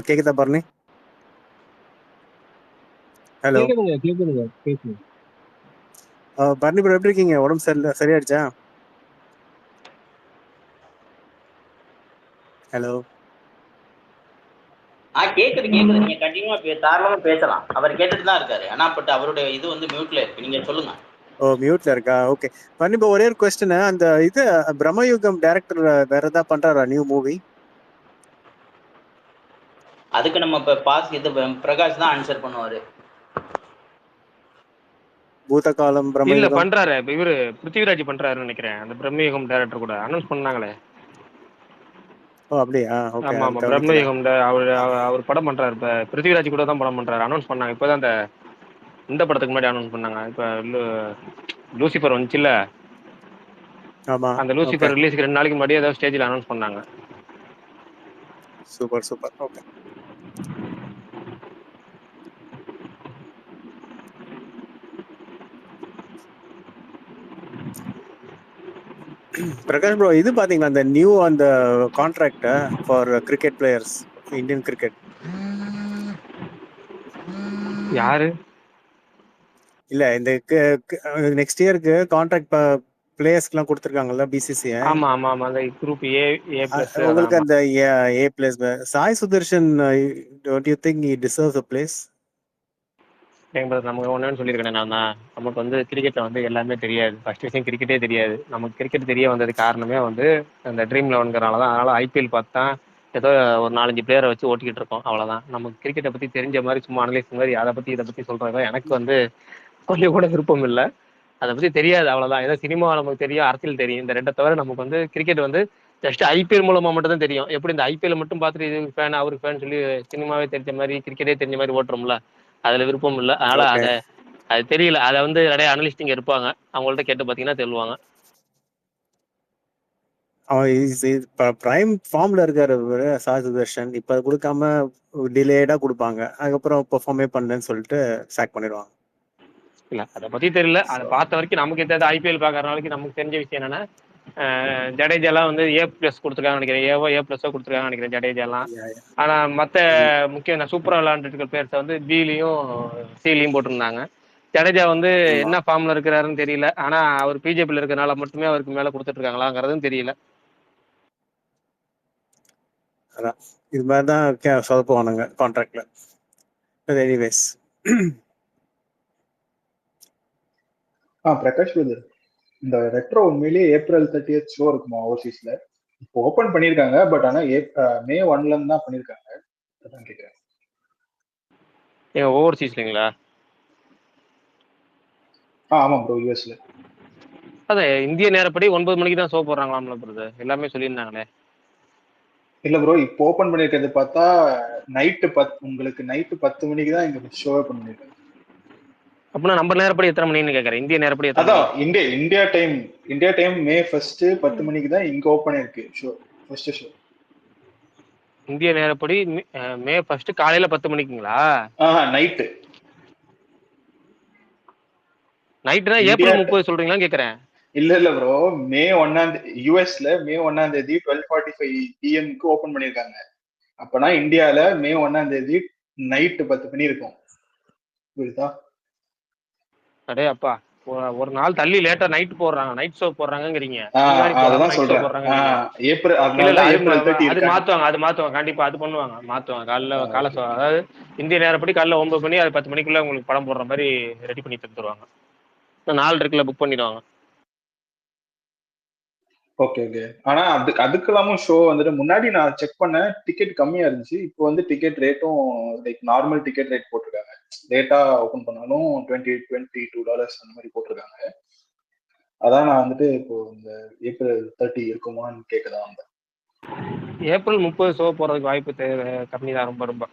கேக்குதா பரணி? ஹலோ கேக்குதுங்க பேசுங்க. பரணி ப்ரோ எப்படி இருக்கீங்க? உடம்பு சரியாயிடுச்சா? ஹலோ கேக்குது நீங்க கண்டினியூவா தாராளமா பேசலாம். அவர் கேட்டுட்டு தான் இருக்காரு. ஆனா பட் அவருடைய இது வந்து மியூட்ல இருக்கு. நீங்க சொல்லுங்க. ஓ மியூட்ல இருக்கா? ஓகே. பரணி ப்ரோ ஒரே ஒரு கொஸ்டின், அந்த இது பிரம்மயுகம் டைரக்டர் வேற ஏதாவது பண்றாரா நியூ மூவி? அதுக்கு நம்ம இப்ப இது பிரகாஷ் தான் ஆன்சர் பண்ணுவாரு. பூதகாலம் இல்ல பிரம்மயுகம். பண்றாரு இப்ப இவரு பிருத்திவிராஜ் பண்றாருன்னு நினைக்கிறேன். அந்த பிரம்மயுகம் டைரக்டர் கூட அனௌன்ஸ் பண்ணாங்களே. ஓ அப்படியா? ஓகே, ஆமா அது ஆமா கவனிக்கல. பிரம்மயுகம் அவர் படம் பண்றாரு. இப்ப பிருத்திவிராஜ் கூட தான் படம் பண்றாரு. அனௌன்ஸ் பண்ணாங்க இப்பதான் இந்த படத்துக்கு முன்னாடி அனௌன்ஸ் பண்ணாங்க. இப்ப லூசிஃபர் வந்துச்சுல்ல, ஆமா. அந்த ஓகே, லூசிஃபர் ரிலீஸ்க்கு 2 நாளைக்கு முன்னாடி ஏதாவது ஸ்டேஜ்ல அனௌன்ஸ் பண்ணாங்க. Super super. Okay. Prakash bro, இது பாத்தீங்களா அந்த நியூ அந்த contract for cricket players, Indian cricket? யாரு? இல்ல இந்த நெக்ஸ்ட் இயருக்கு கான்ட்ராக்ட் பிளேயர்ஸ்க்குலாம் கொடுத்துருக்காங்கல்ல பிசிசிஐ. ஆமா ஆமா ஆமா அந்த குரூப் A+. உங்களுக்கு ஆமா. அந்த a place Sai Sudharsan, don't you think he deserves a place? நமக்கு ஒன்னு சொல்லியிருக்கேன் நான் தான். நமக்கு வந்து கிரிக்கெட்ல வந்து எல்லாமே தெரியாது. ஃபர்ஸ்ட் விஷயம் கிரிக்கெட்டே தெரியாது. நமக்கு கிரிக்கெட் தெரிய வந்தது காரணமே வந்து அந்த ட்ரீம் லெவன்கிறனால தான். அதனால ஐபிஎல் பார்த்தா ஏதோ ஒரு 4-5 பிளேயரை வச்சு ஓட்டிக்கிட்டு இருக்கோம், அவ்வளவுதான். நமக்கு கிரிக்கெட்டை பத்தி தெரிஞ்ச மாதிரி சும்மா அனலைஸ் மாதிரி அதை பத்தி இதை பத்தி சொல்றதா எனக்கு வந்து கொஞ்சம் கூட விருப்பம் இல்லை. அதை பத்தி தெரியாது, அவ்வளவுதான். ஏதோ சினிமா நமக்கு தெரியும், அரசியல் தெரியும். இந்த ரெண்டை தவிர நமக்கு வந்து கிரிக்கெட் வந்து ஜஸ்ட் ஐபிஎல் மூலமா மட்டும் தான் தெரியும். எப்படி இந்த ஐபிஎல் மட்டும் பார்த்துட்டு இது ஃபேன் அவருக்கு ஃபேன் சொல்லி சினிமாவே தெரிஞ்ச மாதிரி கிரிக்கெட்டே தெரிஞ்ச மாதிரி ஓட்டுறோம்ல, அதுல விருப்பம் இல்லை. அதனால ஓகே. அது தெரியல. அதை வந்து நிறைய அனலிஸ்டிங் இருப்பாங்க, அவங்கள்ட்ட கேட்டு பார்த்தீங்கன்னா சொல்லுவாங்க. அவன் பிரைம் ஃபார்ம்ல இருக்காரு இவரு சாய் சுதர்ஷன். இப்ப அது கொடுக்காம டிலேடா கொடுப்பாங்க, அதுக்கப்புறம் பெர்ஃபார்மே பண்ணலன்னு சொல்லிட்டு சாக் பண்ணிடுவாங்க. இல்ல அதை பத்தி தெரியல. அதை So, பார்த்த வரைக்கும் நமக்கு எதாவது ஐபிஎல் பார்க்கற நாளைக்கு நமக்கு தெரிஞ்ச விஷயம் என்னன்னா, ஜடேஜாலாம் வந்து A+ கொடுத்துருக்காங்கன்னு நினைக்கிறேன். A+ஓ கொடுத்துருக்காங்கன்னு நினைக்கிறேன் ஜடேஜாலாம். yeah, yeah. ஆனா மத்த முக்கியம் சூப்பரா விளையாண்டுட்டு இருக்க பிளேயர்ஸை வந்து பிலையும் சிலையும் போட்டிருந்தாங்க. ஜடேஜா வந்து ஆமா. என்ன ஃபார்ம்ல இருக்கிறாருன்னு தெரியல. ஆனா அவர் பிஜேபியில் இருக்கிறனால மட்டுமே அவருக்கு மேல கொடுத்துட்டு இருக்காங்களாங்கிறதும் தெரியல. அதான் இது மாதிரிதான் சொதப்புவானுங்க கான்ட்ராக்ட்ல. எனிவேஸ். பிரகாஷ் பிரதர், இந்த ரெட்ரோ உண்மையிலேயே ஏப்ரல் 30th ஷோ இருக்குமா ஓவர்சீஸ்ல? இப்போ ஓபன் பண்ணிருக்காங்க, பட் ஆனா மே 1ல இருந்து தான் பண்ணிருக்காங்க. அதான் கேக்குறேன். ஏன் ஓவர்சீஸ்லீங்களா? ஆமா ப்ரோ, யூஎஸ்ல. அதான் இந்திய நேரப்படி 9 மணிக்கு தான் ஷோ போடுறாங்களாம்ல பிரதர், எல்லாமே சொல்லியிருந்தாங்களே. இல்ல ப்ரோ, இப்போ ஓபன் பண்ணிருக்கிறது பார்த்தா உங்களுக்கு நைட்டு 10 மணிக்கு தான் இங்க ஷோ ஓபன் பண்ணிருக்காங்க. அப்படின்னா நம்ம நேரப்படி எத்தனை மணின்னு கேட்கறேன். இந்திய நேரப்படி எத்தனை அதான் மணி? இந்தியா டைம் மே 1 10 மணிக்கு தான் இங்க ஓபன் இருக்கு ஷோ, ஃபர்ஸ்ட் ஷோ. இந்திய நேரப்படி மே 1 காலையில 10 மணிக்குங்களா? நைட்டு. நைட்டுனா இந்தியா ஏப்ரல் 30 சொல்றீங்களா கேக்குறேன். இல்ல ப்ரோ, மே 1 யூஎஸ்ல மே 1 12:45 PM ஓபன் பண்ணிருக்காங்க. அப்பனா இந்தியால மே 1 நைட்டு 10 மணி இருக்கும். புரியுதா? அடே அப்பா, ஒரு நாள் தள்ளி லேட்டா நைட் போடுறாங்க, நைட் ஷோ போடுறாங்கங்கிறீங்க. முன்னாடி போடாம அதுதான் நைட் ஷோ சொல்றேன். போடுறாங்கறீங்க. ஏப்ரல், இல்ல இல்ல அதனாலதான் ஏப்ரல் 30 அது இருக்காங்க. மாத்துவாங்க கண்டிப்பா. அது மாத்துவாங்க காலை ஓகே. ஷோ. அதாவது இந்திய நேரப்படி காலைல 9 மணி, அது 10 மணிக்குள்ள உங்களுக்கு படம் போடுற மாதிரி ரெடி பண்ணி தந்துருவாங்க. நாள் இருக்குல்ல, புக் பண்ணிடுவாங்க. ஓகே. ஆனா அதுக்கெல்லாமும் ஷோ வந்துட்டு முன்னாடி நான் செக் பண்ணேன், டிக்கெட் கம்மியா இருந்துச்சு. இப்போ வந்து டிக்கெட் ரேட்டும் லைக் நார்மல் டிக்கெட் ரேட் போட்டிருக்காங்க. லேட்டா ஓபன் பண்ணாலும் $22 அந்த மாதிரி போட்டிருக்காங்க. அதான் நான் வந்துட்டு இப்போ இந்த ஏப்ரல் 30 இருக்குமான்னு கேட்கதான் வந்தேன். ஏப்ரல் 30 ஷோ போறதுக்கு வாய்ப்பு கம்மி தான், ரொம்ப ரொம்ப.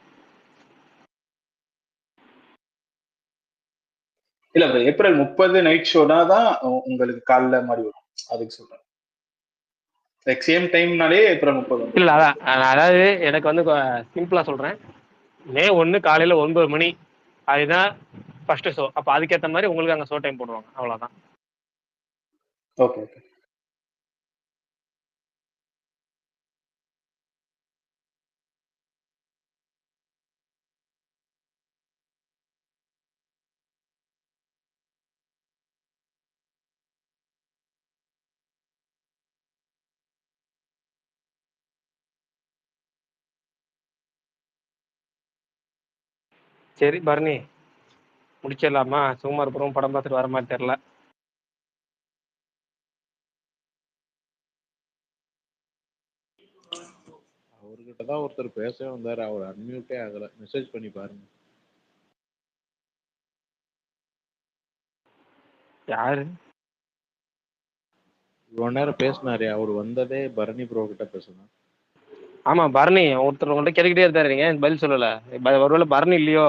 இல்ல ப்ரோ, ஏப்ரல் 30 நைட் ஷோனா தான் உங்களுக்கு காலைல மாதிரி வரும். அதுக்கு சொல்றேன். லைக் சேம் டைம்னாலே ஏப்ரல் 30 இல்ல வந்துடும். அதாவது எனக்கு வந்து சிம்பிளா சொல்றேன். மே 1 காலையில 9 மணி, அதுதான் ஃபர்ஸ்ட் ஷோ. அப்ப அதுக்கேற்ற மாதிரி உங்களுக்கு அங்க ஷோ டைம் போடுவாங்க, அவ்வளவுதான். ஓகே. சரி பரணி முடிச்சிடலாமா? சுகுமார் புறம் படம் பார்த்துட்டு வர மாதிரி தெரியல. அவர்கிட்ட தான் ஒருத்தர் பேசவே வந்தாரு, அவர் அன்மியூட்டே ஆகல. மெசேஜ் பண்ணி பாருங்க. யாரு? இவ்வளவு நேரம் பேசினாரு, அவர் வந்ததே பரணி ப்ரோ கிட்ட பேசணும். ஆமா பரணி ஒருத்தர் உங்கள்கிட்ட கேட்டுக்கிட்டே இருந்தாரு, நீங்க பதில் சொல்லல. ஒருவேளை பரணி இல்லையோ?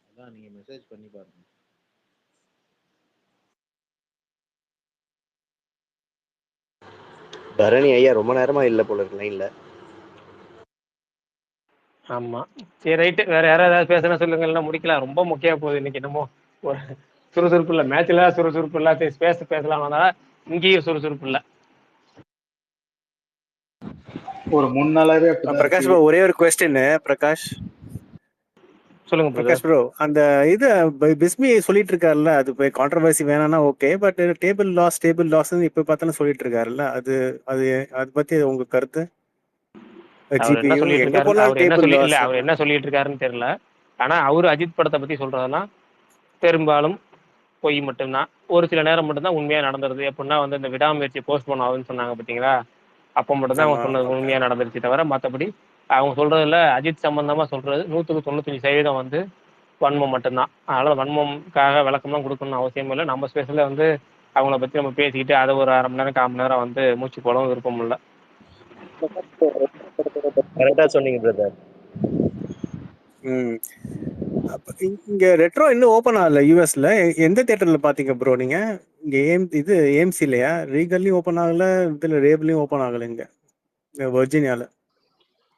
அதான் நீங்க மெசேஜ் பண்ணி பாருங்க. பரணி ஐயா ரொம்ப நேரமா இல்ல போல இருக்கு லைன்ல. ஆமா சரி ரைட்டு. வேற யாராவது பேசுனா சொல்லுங்க, இல்லைன்னா முடிக்கலாம். ரொம்ப முக்கியம் போகுது இன்னைக்கு. என்னமோ ஒரு சுறுசுறுப்பு இல்லை, மேட்ச்ல சுறுசுறுப்பு இல்லை, பேசலாம் வந்தா இங்கேயும் சுறுசுறுப்பு இல்லை. ஒரு 3 நாளாவே பிரகாஷ் ப்ரோ ஒரே ஒரு கொஸ்டின். பிரகாஷ் சொல்லுங்க பிரகாஷ் ப்ரோ, அந்த இது பிஸ்மி சொல்லிட்டு இருக்காருல்ல, அது போய் கான்ட்ரவர்சி வேணாம்னா ஓகே, பட் டேபிள் லாஸ் இப்ப பார்த்தாலும் சொல்லிட்டு இருக்காருல்ல, அது அது அதை பத்தி உங்க கருத்து? அவர் என்ன சொல்லிட்டு எங்க இருக்காரு, போனாலும் அவர் என்ன டேபிள் சொல்லி இல்ல லாஸ். அவர் என்ன சொல்லிட்டு இருக்காருன்னு தெரியல. ஆனா அவரு அஜித் படத்தை பத்தி சொல்றதெல்லாம் பெரும்பாலும் பொய் மட்டும்தான். ஒரு சில நேரம் மட்டும்தான் உண்மையா நடந்துருது. எப்படின்னா வந்து இந்த விடாமுயற்சி போஸ்ட்போன் ஆகுதுன்னு சொன்னாங்க பார்த்தீங்களா, அப்போ மட்டும்தான் அவங்க சொன்னது உண்மையா நடந்துருச்சு தவிர, மற்றபடி அவங்க சொல்றதுல அஜித் சம்பந்தமா சொல்றது 195% வந்து வன்மம் மட்டும்தான். அதனால வன்மம்காக விளக்கம்லாம் கொடுக்கணும்னு அவசியம் இல்லை. நம்ம ஸ்பேஸ்ல வந்து அவங்கள பத்தி நம்ம பேசிக்கிட்டு அதை ஒரு 1/2 மணி நேரம் 1/4 மணி நேரம் வந்து மூச்சு போடவும் விருப்பம் இல்லை. கரெக்டா சொன்னீங்க பிரதர். இங்க ரெட்ரோ இன்னும் ஓபன் ஆகல யூஎஸ்ல. எந்த தியேட்டர்ல பாத்தீங்க ப்ரோ நீங்க? இங்க இது ஏஎம்சி இல்லையா? ரீகல்லையும் ஓபன் ஆகல, இதுல ரேப்லயும் ஓபன் ஆகல இங்க வர்ஜீனியால.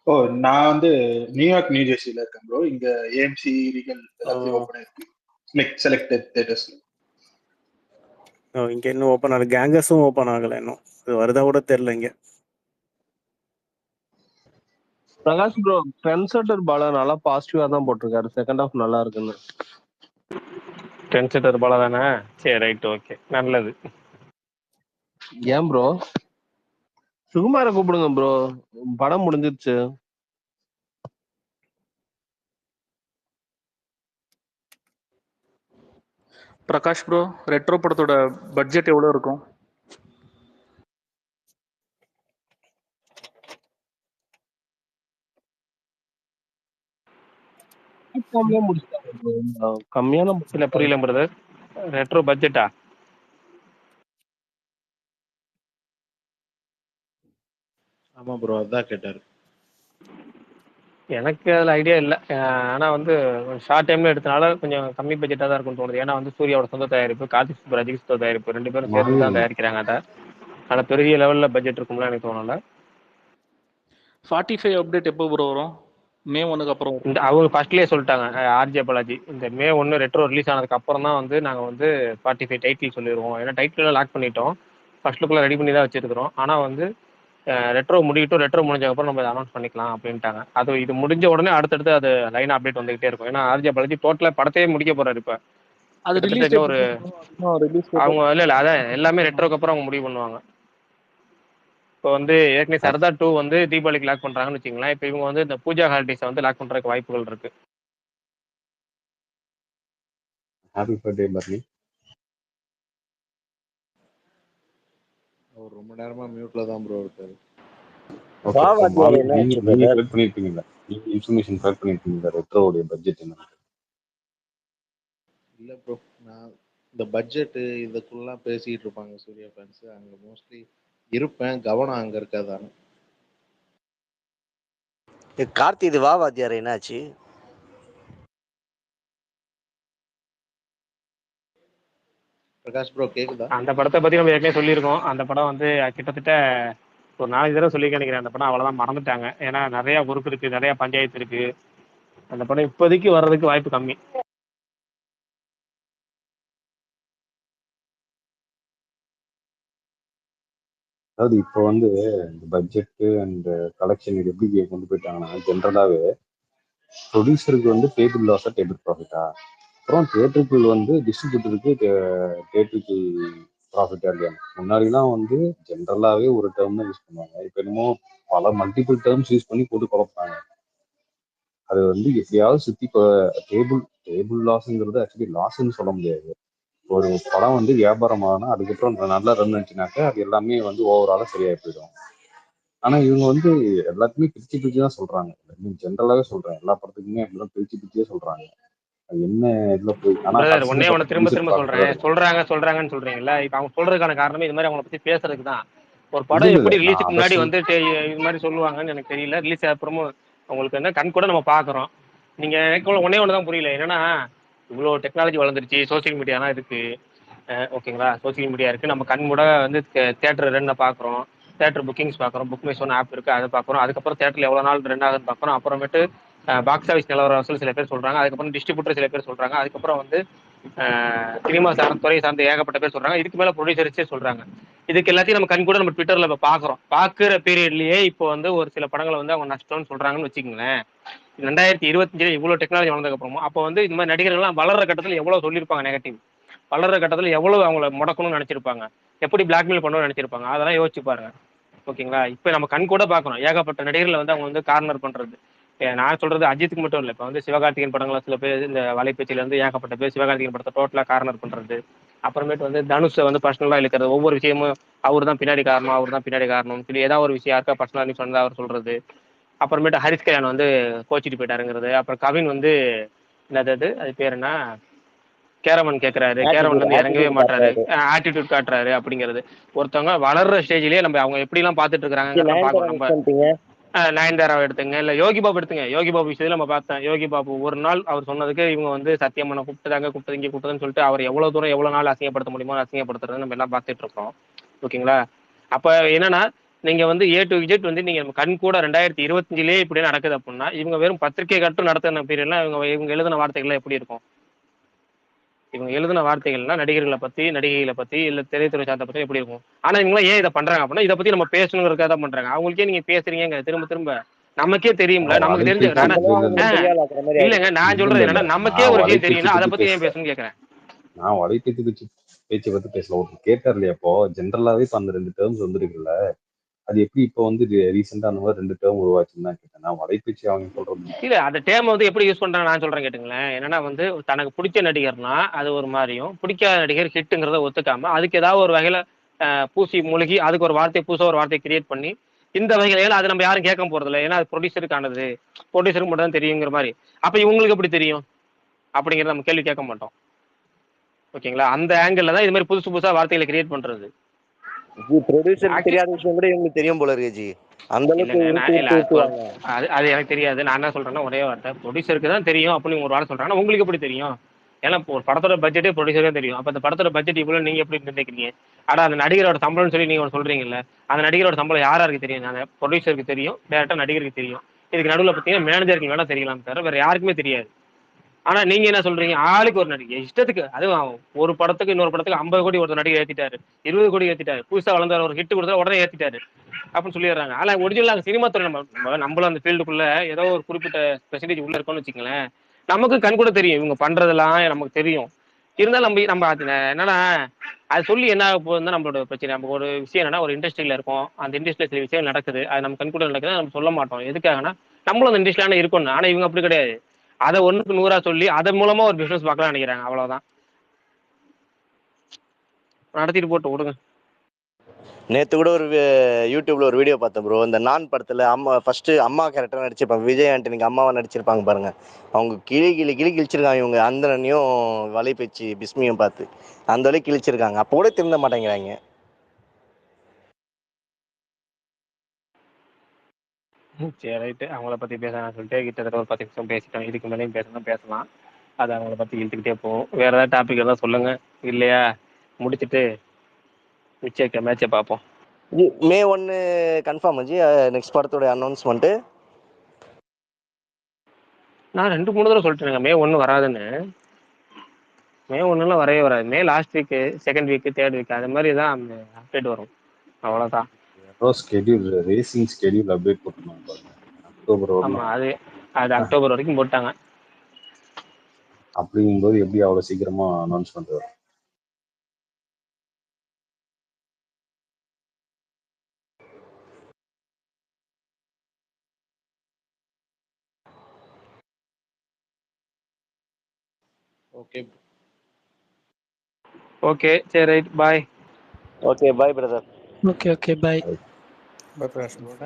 ஓ நான் வந்து நியூயார்க் நியூ ஜெர்சில இருக்கேன் ப்ரோ. இங்க ஏஎம்சி ரீகல் எல்லாத்தையும் ஓப்பன் ஆயிருக்கு, லைக் செலக்டட் தியேட்டர்ஸ்ல. இங்க இன்னும் ஓபன் ஆகல. கேங்கஸும் ஓபன் ஆகல இன்னும். அது வருதா கூட தெரியல இங்க. பிரகாஷ் ப்ரோ ட்ரெண்ட்செட்டர் பாலா நல்லா பாசிட்டிவா தான் போட்டிருக்காரு, செகண்ட் ஹாஃப் நல்லா இருக்குன்னு. ட்ரெண்ட்செட்டர் பாலா தானே? சரி ரைட் ஓகே நல்லது. ஏன் ப்ரோ சுகுமார கூப்பிடுங்க ப்ரோ, படம் முடிஞ்சிருச்சு. பிரகாஷ் ப்ரோ, ரெட்ரோ படத்தோட பட்ஜெட் எவ்வளோ இருக்கும்? கம்மியான இல்ல புரியல பிரதர், ரெட்ரோ பட்ஜெட்டா? ஆமா ப்ரோ, அதான் கேட்டாரு. எனக்கு அதில் ஐடியா இல்லை. ஆனால் வந்து ஷார்ட் டைமில் எடுத்தனால கொஞ்சம் கம்மி பட்ஜெட்டாக தான் இருக்கும்னு தோணுது. ஏன்னா வந்து சூர்யாவோட சொந்த தயாரிப்பு, கார்த்திக் சுப்ராஜுக்கு சொந்த தயாரிப்பு, 2 பேரும் சேர்த்து தான் தயாரிக்கிறாங்க. ஆனால் பெரிய லெவலில் பட்ஜெட் இருக்கும்லாம் எனக்கு தோணலை. 45 அப்டேட் எப்போ ப்ரோ வரும்? மே 1க்கு அப்புறம்? இந்த அவங்க ஃபர்ஸ்ட்லேயே சொல்லிட்டாங்க, ஆர்ஜே பாலாஜி, இந்த மே 1 ரெட்ரோ ரிலீஸ் ஆனதுக்கு அப்புறம் தான் வந்து நாங்கள் வந்து 45 டைட்டில் சொல்லிடுவோம். ஏன்னா டைட்டில் லாக் பண்ணிட்டோம், ஃபர்ஸ்ட் லுக்கில் ரெடி பண்ணி தான் வச்சிருக்கிறோம். ஆனால் வந்து ரெட்ரோ முடியட்டும், ரெட்ரோ முடிஞ்சக்கப்புறம் நம்ம அனௌன்ஸ் பண்ணிக்கலாம் அப்படின்ட்டாங்க. அது இது முடிஞ்ச உடனே அடுத்தடுத்து அது லைன் அப்டேட் வந்துகிட்டே இருக்கும். ஏன்னா ஆர்ஜே பாலாஜி டோட்டலாக படத்தையே முடிக்க போறாரு. இப்போ அது ரிலீஸ் கிட்டத்தட்ட ஒரு அவங்க இல்லை அதான் எல்லாமே ரெட்ரோக்கு அப்புறம் அவங்க முடிவு பண்ணுவாங்க. இப்போ வந்து ஏற்கனவே சர்தார் 2 வந்து தீபாவளிக்கு லாக் பண்றாங்கன்னு வச்சுங்களேன். இப்போ இவங்க வந்து இந்த பூஜா ஹாலிடேஸை வந்து லாக் பண்றதுக்கு வாய்ப்புகள் இருக்கு. Happy birthday Barney. அவர் ரொம்ப நேரமா மியூட்ல தான் ப்ரோ இருக்காரு. நீங்க கலெக்ட் பண்ணிருப்பீங்களா? நீங்க இன்ஃபர்மேஷன் கலெக்ட் பண்ணிருப்பீங்களா ரெட்ரோவுடைய பட்ஜெட் என்ன? இல்ல ப்ரோ, நான் இந்த பட்ஜெட் இதுக்குள்ளலாம் பேசிட்டு இருப்பாங்க சூர்யா ஃபேன்ஸ், அங்க மோஸ்ட்லி இருப்பேன், கவனம் அங்க இருக்காதானே. கார்த்தி இது வா வாத்தியார் என்னாச்சு? பிரகாஷ் ப்ரோ கேக்குதா? அந்த படத்தை பத்தி நம்ம ஏற்கனவே சொல்லியிருக்கோம். அந்த படம் வந்து கிட்டத்தட்ட ஒரு 4 தடவை சொல்லி நினைக்கிறேன். அந்த படம் அவ்வளோதான் மறந்துட்டாங்க. ஏன்னா நிறைய ஒர்க் இருக்கு, நிறைய பஞ்சாயத்து இருக்கு. அந்த படம் இப்போதைக்கு வர்றதுக்கு வாய்ப்பு கம்மி. அதாவது இப்போ வந்து இந்த பட்ஜெட்டு அண்ட் கலெக்ஷன் இது எப்படி கொண்டு போயிட்டாங்கன்னா, ஜென்ரலாகவே ப்ரொடியூசருக்கு வந்து டேபிள் லாஸா டேபிள் ப்ராஃபிட்டா, அப்புறம் தியேட்டருக்குள் வந்து டிஸ்ட்ரிபியூட்டருக்கு தியேட்டருக்கு ப்ராஃபிட்டா இல்லையா? முன்னாடிலாம் வந்து ஜென்ரலாகவே ஒரு டேர்ம் தான் யூஸ் பண்ணுவாங்க. இப்போ என்னமோ பல மல்டிபிள் டேர்ம்ஸ் யூஸ் பண்ணி போட்டு குழப்பாங்க. அது வந்து எப்படியாவது சுத்தி டேபிள் டேபிள் லாஸ்ங்கிறது ஆக்சுவலி லாஸ்ன்னு சொல்ல முடியாது. ஒரு படம் வந்து வியாபாரமானா அதுக்கப்புறம் நல்லா ரன் ஆச்சுனாக்கா அது எல்லாமே வந்து ஓவராலா சரியாயி போயிடும். ஆனா இவங்க வந்து எல்லாத்தையுமே பிரிச்சு பிரிச்சு தான் சொல்றாங்க. ஜென்ரலாவே சொல்றேன், எல்லா படத்துக்குமே அப்படிதான் பிரிச்சு பிரிச்சே சொல்றாங்க. அது என்ன இதுல போய் ஆனா பிரதர் கடைசியில ஒன்னே பார்த்தா ஒன்று திரும்ப ப்ரொடியூசர் திரும்ப ப்ராஃபிட் சொல்றேன், தான் இருக்கும். சொல்றாங்கன்னு சொல்றீங்கல்ல. இப்போ அவங்க சொல்றதுக்கான காரணமே இது மாதிரி அவங்கள பத்தி பேசுறதுக்கு தான். ஒரு இல்ல படம் இல்ல இல்ல எப்படி நான் ரிலீஸுக்கு அதை முன்னாடி வந்து இது மாதிரி சொல்லுவாங்கன்னு எனக்கு தெரியல. ரிலீஸ் அப்புறமும் உங்களுக்கு என்ன கண் கூட நம்ம பார்க்குறோம். நீங்க எனக்கு ஒன்னே ஒன்று தான் புரியல. என்னன்னா இவ்வளோ டெக்னாலஜி வளர்ந்துருச்சு, சோசியல் மீடியாலாம் இருக்கு. ஓகேங்களா, சோசியல் மீடியா இருக்கு. நம்ம கண் கூட வந்து தேட்டர் ரன்னை பார்க்குறோம், தேட்டர் புக்கிங்ஸ் பார்க்குறோம், புக் மை ஷோன்னு ஆப் இருக்கு, அதை பார்க்குறோம். அதுக்கப்புறம் தேட்டரில் எவ்வளோ நாள் ரன் ஆகுதுன்னு பார்க்குறோம். அப்புறமேட்டு பாக்ஸ் ஆஃபீஸ் நிலவர வசூல் சில பேர் சொல்றாங்க, அதுக்கப்புறம் டிஸ்ட்ரிபியூட்டர் சில பேர் சொல்றாங்க, அதுக்கப்புறம் வந்து சினிமா துறை சார்ந்த ஏகப்பட்ட பேர் சொல்றாங்க, இதுக்கு மேல ப்ரொடியூசர்ஸே சொல்றாங்க. இதுக்கு எல்லாத்தையும் நம்ம கண் கூட நம்ம ட்விட்டர்ல இப்போ பார்க்குறோம். பார்க்குற பீரியட்லயே இப்போ வந்து ஒரு சில படங்களை வந்து அவங்க நஷ்டம்னு சொல்றாங்கன்னு வச்சுக்கோங்களேன். 2025 இவ்வளவு டெக்னாலஜி வளர்ந்ததுக்கு அப்புறமா அப்போ வந்து இந்த மாதிரி நடிகர்கள்லாம் வளர்ற கட்டத்தில் எவ்வளவு சொல்லியிருப்பாங்க நெகட்டிவ், வளர்ற கட்டத்தில் எவ்வளவு அவங்கள முடக்கணும்னு நினைச்சிருப்பாங்க, எப்படி பிளாக்மெயில் பண்ணணும்னு நினைச்சிருப்பாங்க, அதெல்லாம் யோசிச்சு பாருங்க. ஓகேங்களா, இப்போ நம்ம கண் கூட பார்க்குறோம் ஏகப்பட்ட நடிகர்களை வந்து அவங்க வந்து கார்னர் பண்றது. நான் சொல்றது அஜித்துக்கு மட்டும் இல்லை, இப்போ வந்து சிவகார்த்திகேயன் படங்களை சில பேர் இந்த வலைப்பேச்சில இருந்து ஏகப்பட்ட பேர் சிவகார்த்திகேயன் படத்தை டோட்டலாக கார்னர் பண்றது. அப்புறமேட்டு வந்து தனுஷை வந்து பர்சனலாக இழுக்கிறது, ஒவ்வொரு விஷயமும் அவர் தான் பின்னாடி காரணம், அவர் தான் பின்னாடி காரணம் சொல்லி ஏதாவது ஒரு விஷயம் யாருக்கா பர்சனலாக நியூஸ் வந்து அவர் சொல்றது. அப்புறமேட்டு ஹரிஷ் கல்யாண் வந்து கோச்சிட்டு போயிட்டாருங்கிறது. அப்புறம் கவின் வந்து என்னது அது பேர் என்ன, கேரவன் கேட்கறாரு, கேரவன்ல இருந்து இறங்கவே ஆட்டிடியூட் மாட்டாரு, காட்டுறாரு. ஆட்டிடியூட் காட்டுறாரு அப்படிங்கிறது. ஒருத்தவங்க வளர்ற ஸ்டேஜ்லயே நம்ம அவங்க எப்படி எல்லாம் பார்த்துட்டு இருக்காங்கிறத நயன்தாரா பார்க்கணும் நம்ம. மிஸ் பண்ணிட்டீங்க. நயன்தாராவை எடுத்துங்க, இல்ல யோகி பாபு எடுத்துங்க. யோகி பாபு விஷயத்துல நம்ம பார்த்தேன், யோகி பாபு ஒரு நாள் அவர் சொன்னதுக்கு இவங்க வந்து சத்தியமனை கூப்பிட்டுதாங்க, கூப்பிட்டு இங்கே கூப்பிட்டதுன்னு சொல்லிட்டு அவர் எவ்வளவு தூரம் எவ்வளவு நாள் அசிங்கப்படுத்த முடியுமோ அசிங்கப்படுத்துறது நம்ம எல்லாம் பார்த்துட்டு இருக்கோம். ஓகேங்களா, அப்ப என்னன்னா நீங்க வந்து ஏ டு விஜெட் வந்து நீங்க கண் கூட 2025 இப்படி நடக்குது அப்படின்னா இவங்க வெறும் பத்திரிகை கட்டும் நடத்தின பீரியட்லாம் இவங்க எழுதின வார்த்தைகள்லாம் எப்படி இருக்கும்? இவங்க எழுதின வார்த்தைகள்லாம் நடிகர்களை பத்தி, நடிகைகளை பத்தி, இல்ல திரைத்துறை சார்ந்த பத்தி எப்படி இருக்கும்? ஆனா இவங்க ஏன் இதை பண்றாங்க அப்படின்னா இதை பத்தி நம்ம பேசணுங்கிறதுக்காக தான் பண்றாங்க. அவங்களுக்கே நீங்க பேசுறீங்க திரும்ப திரும்ப, நமக்கே தெரியும்ல, நமக்கு தெரிஞ்ச வலைபேச்சு நானா நம்மளும் இல்ல இல்ல அவங்களுக்கு தெரியாத ஆக்குற மாதிரி இல்லைங்க, ஆயிடுது. நான் இல்ல சொல்றது இல்ல இல்ல என்னன்னா நமக்கே நான் ஒரு விஷயம் வலைபேச்சு தெரியும்ல, அதை பத்தி பத்தி ஏன் பேசல. பேசணும்னு கேட்கறேன். நான் பேச்சை பத்தி பேசல. ஒரு கேட்டார் இல்லையா, இப்போ ஜென்ரலாவே இப்ப அந்த 2 டேர்ம்ஸ் வந்துருக்குல்ல, அது எப்படி இப்போ வந்து ரீசெண்டா அந்த மாதிரி 2 டேர்ம் உருவாச்சுன்னு தான் கேட்டேன். நான் வலைபேச்சு அவங்க சொல்றது இல்ல அந்த டேம் வந்து எப்படி யூஸ் பண்றாங்க நான் சொல்றேன் கேட்டுங்களேன். என்னன்னா வந்து தனக்கு பிடிச்ச நடிகர்னா அது ஒரு மாதிரியும், பிடிக்காத நடிகர் ஹிட்டுங்கிறத ஒத்துக்காம அதுக்கு ஏதாவது ஒரு வகையில பூசி மூழ்கி அதுக்கு ஒரு வார்த்தை புதுசா ஒரு வார்த்தையை கிரியேட் பண்ணி இந்த வகையில அது நம்ம யாரும் கேட்க போறது இல்லை, ஏன்னா அது ப்ரொடியூசருக்கானது, ப்ரொடியூசருக்கு மட்டும் தான் தெரியுங்கிற மாதிரி. அப்ப இவங்களுக்கு எப்படி தெரியும் அப்படிங்கிறத நம்ம கேள்வி கேட்க மாட்டோம். ஓகேங்களா, அந்த ஆங்கிள் தான் இது மாதிரி புதுசு புதுசா வார்த்தைகளை கிரியேட் பண்றது. ப்ரொடியூசருக்கு ஆக்சுவலி தெரியாத விஷயம் கூட இவங்களுக்கு தெரியும் போல இருக்கு ஜி. அந்த அளவுக்கு இல்லைங்க, இழுத்து நான் இல்லை இழுத்து ஊத்துவாங்க. அது அது எனக்கு தெரியாது. நான் என்ன சொல்றேன்னா ஒரே வார்த்தை, ப்ரொடியூசருக்கு தான் தெரியும் அப்படின்னு ஒரு வார்த்தை சொல்றாங்கன்னா உங்களுக்கு எப்படி தெரியும்? ஏன்னா இப்போ ஒரு படத்தோட பட்ஜெட்டே ப்ரொடியூசருக்கு தெரியும். அப்ப அந்த படத்தோட பட்ஜெட் இவ்வளவு நீங்க எப்படி நிர்ணயிக்கிறீங்க? ஆனா அந்த நடிகரோட சம்பளம்னு சொல்லி நீங்க ஒன்று சொல்றீங்கல்ல, அந்த நடிகரோட சம்பளம் யாருக்கு தெரியும்? அந்த ப்ரொடியூசருக்கு தெரியும், டேரக்டா நடிகருக்கு தெரியும். இதுக்கு நடுவில் பார்த்தீங்கன்னா மேனேஜருக்கு வேணா தெரியலாம் தவிர வேற யாருக்குமே தெரியாது. ஆனா நீங்க என்ன சொல்றீங்க, ஆளுக்கு ஒரு நடிகை இஷ்டத்துக்கு, அதுவும் ஒரு படத்துக்கு இன்னொரு படத்துக்கு 50 கோடி ஒருத்தர் நடிகை ஏத்திட்டாரு, 20 கோடி ஏத்திட்டாரு, புதுசா வளர்ந்தார் ஒரு ஹிட் கொடுத்தா உடனே ஏத்திட்டாரு அப்படின்னு சொல்லிடுறாங்க. ஆனா ஒரிஜினல் அந்த சினிமா துறை நம்மளும் அந்த ஃபீல்டுக்குள்ள ஏதோ ஒரு குறிப்பிட்ட பெர்சன்டேஜ் உள்ள இருக்கோம்னு வச்சுங்களேன், நமக்கு கண் கூட தெரியும் இவங்க பண்றதெல்லாம் நமக்கு தெரியும். இருந்தாலும் நம்ம நம்ம அது என்னன்னா அது சொல்லி என்ன ஆக போகுதுன்னு நம்மளோட பிரச்சனை. நமக்கு ஒரு விஷயம் என்னன்னா ஒரு இண்டஸ்ட்ரியில இருக்கும், அந்த இண்டஸ்ட்ரியில சில விஷயம் நடக்குது, அது நம்ம கண் கூட நடக்குது, நம்ம சொல்ல மாட்டோம். எதுக்காகனா நம்மளும் அந்த இண்டஸ்ட்ரியில இருக்கணும். ஆனா இவங்க அப்படி கிடையாது, அதை 1க்கு 100 சொல்லி அதன் மூலமா ஒரு பிசினஸ் பார்க்கலாம் நினைக்கிறாங்க, அவ்வளவுதான். நடத்திட்டு போட்டு விடுங்க. நேத்து கூட ஒரு யூடியூப்ல ஒரு வீடியோ பார்த்தேன் ப்ரோ. இந்த நான் படத்துல அம்மா ஃபர்ஸ்ட் அம்மா கேரக்டர் நடிச்சிருப்பாங்க, விஜய் ஆண்டனிக்கு அம்மாவா நடிச்சிருப்பாங்க பாருங்க. அவங்க கிளி கிழிச்சிருக்காங்க இவங்க அந்தனையும் வலைபேச்சு பிஸ்மியும் பார்த்து அந்த வழி கிழிச்சிருக்காங்க. அப்போ கூட திருந்த மாட்டேங்கிறாங்க. சரி ரைட்டு, அவங்கள பத்தி பேசலாம் சொல்லிட்டு கிட்டத்தட்ட ஒரு 10 நிமிஷம் பேசிட்டோம். இதுக்கு மேலேயும் பேசணும் பேசலாம், அது அவங்கள பத்தி இழுத்துக்கிட்டே போவோம். வேற ஏதாவது டாபிக் எதாவது சொல்லுங்க, இல்லையா முடிச்சுட்டு மிச்ச மேட்சை பார்ப்போம். ஜி மே 1 கன்ஃபார்ம் ஜி நெக்ஸ்ட் படத்தோட அனௌன்ஸ்மெண்ட். நான் 2-3 தடவை சொல்லிட்டேங்க மே 1 வராதுன்னு. மே 1 வரவே வராது. May last week, second week, third week அது மாதிரி தான் அப்டேட் வரும், அவ்வளோதான். ஏதோ ஸ்கெடியூல் ரேசிங் ஸ்கெடியூல் அப்டேட் போட்டுருந்தாங்க பாருங்க, அக்டோபர் ஆமா, வரலாம். அது அக்டோபர் வரைக்கும் போட்டாங்க. அப்படிங்கும்போது எப்படி அவ்வளவு சீக்கிரமா அனௌன்ஸ்மெண்ட் வரும்? ஓகே ஓகே சரி right bye. Okay bye brother. Okay okay bye. Prakash bro.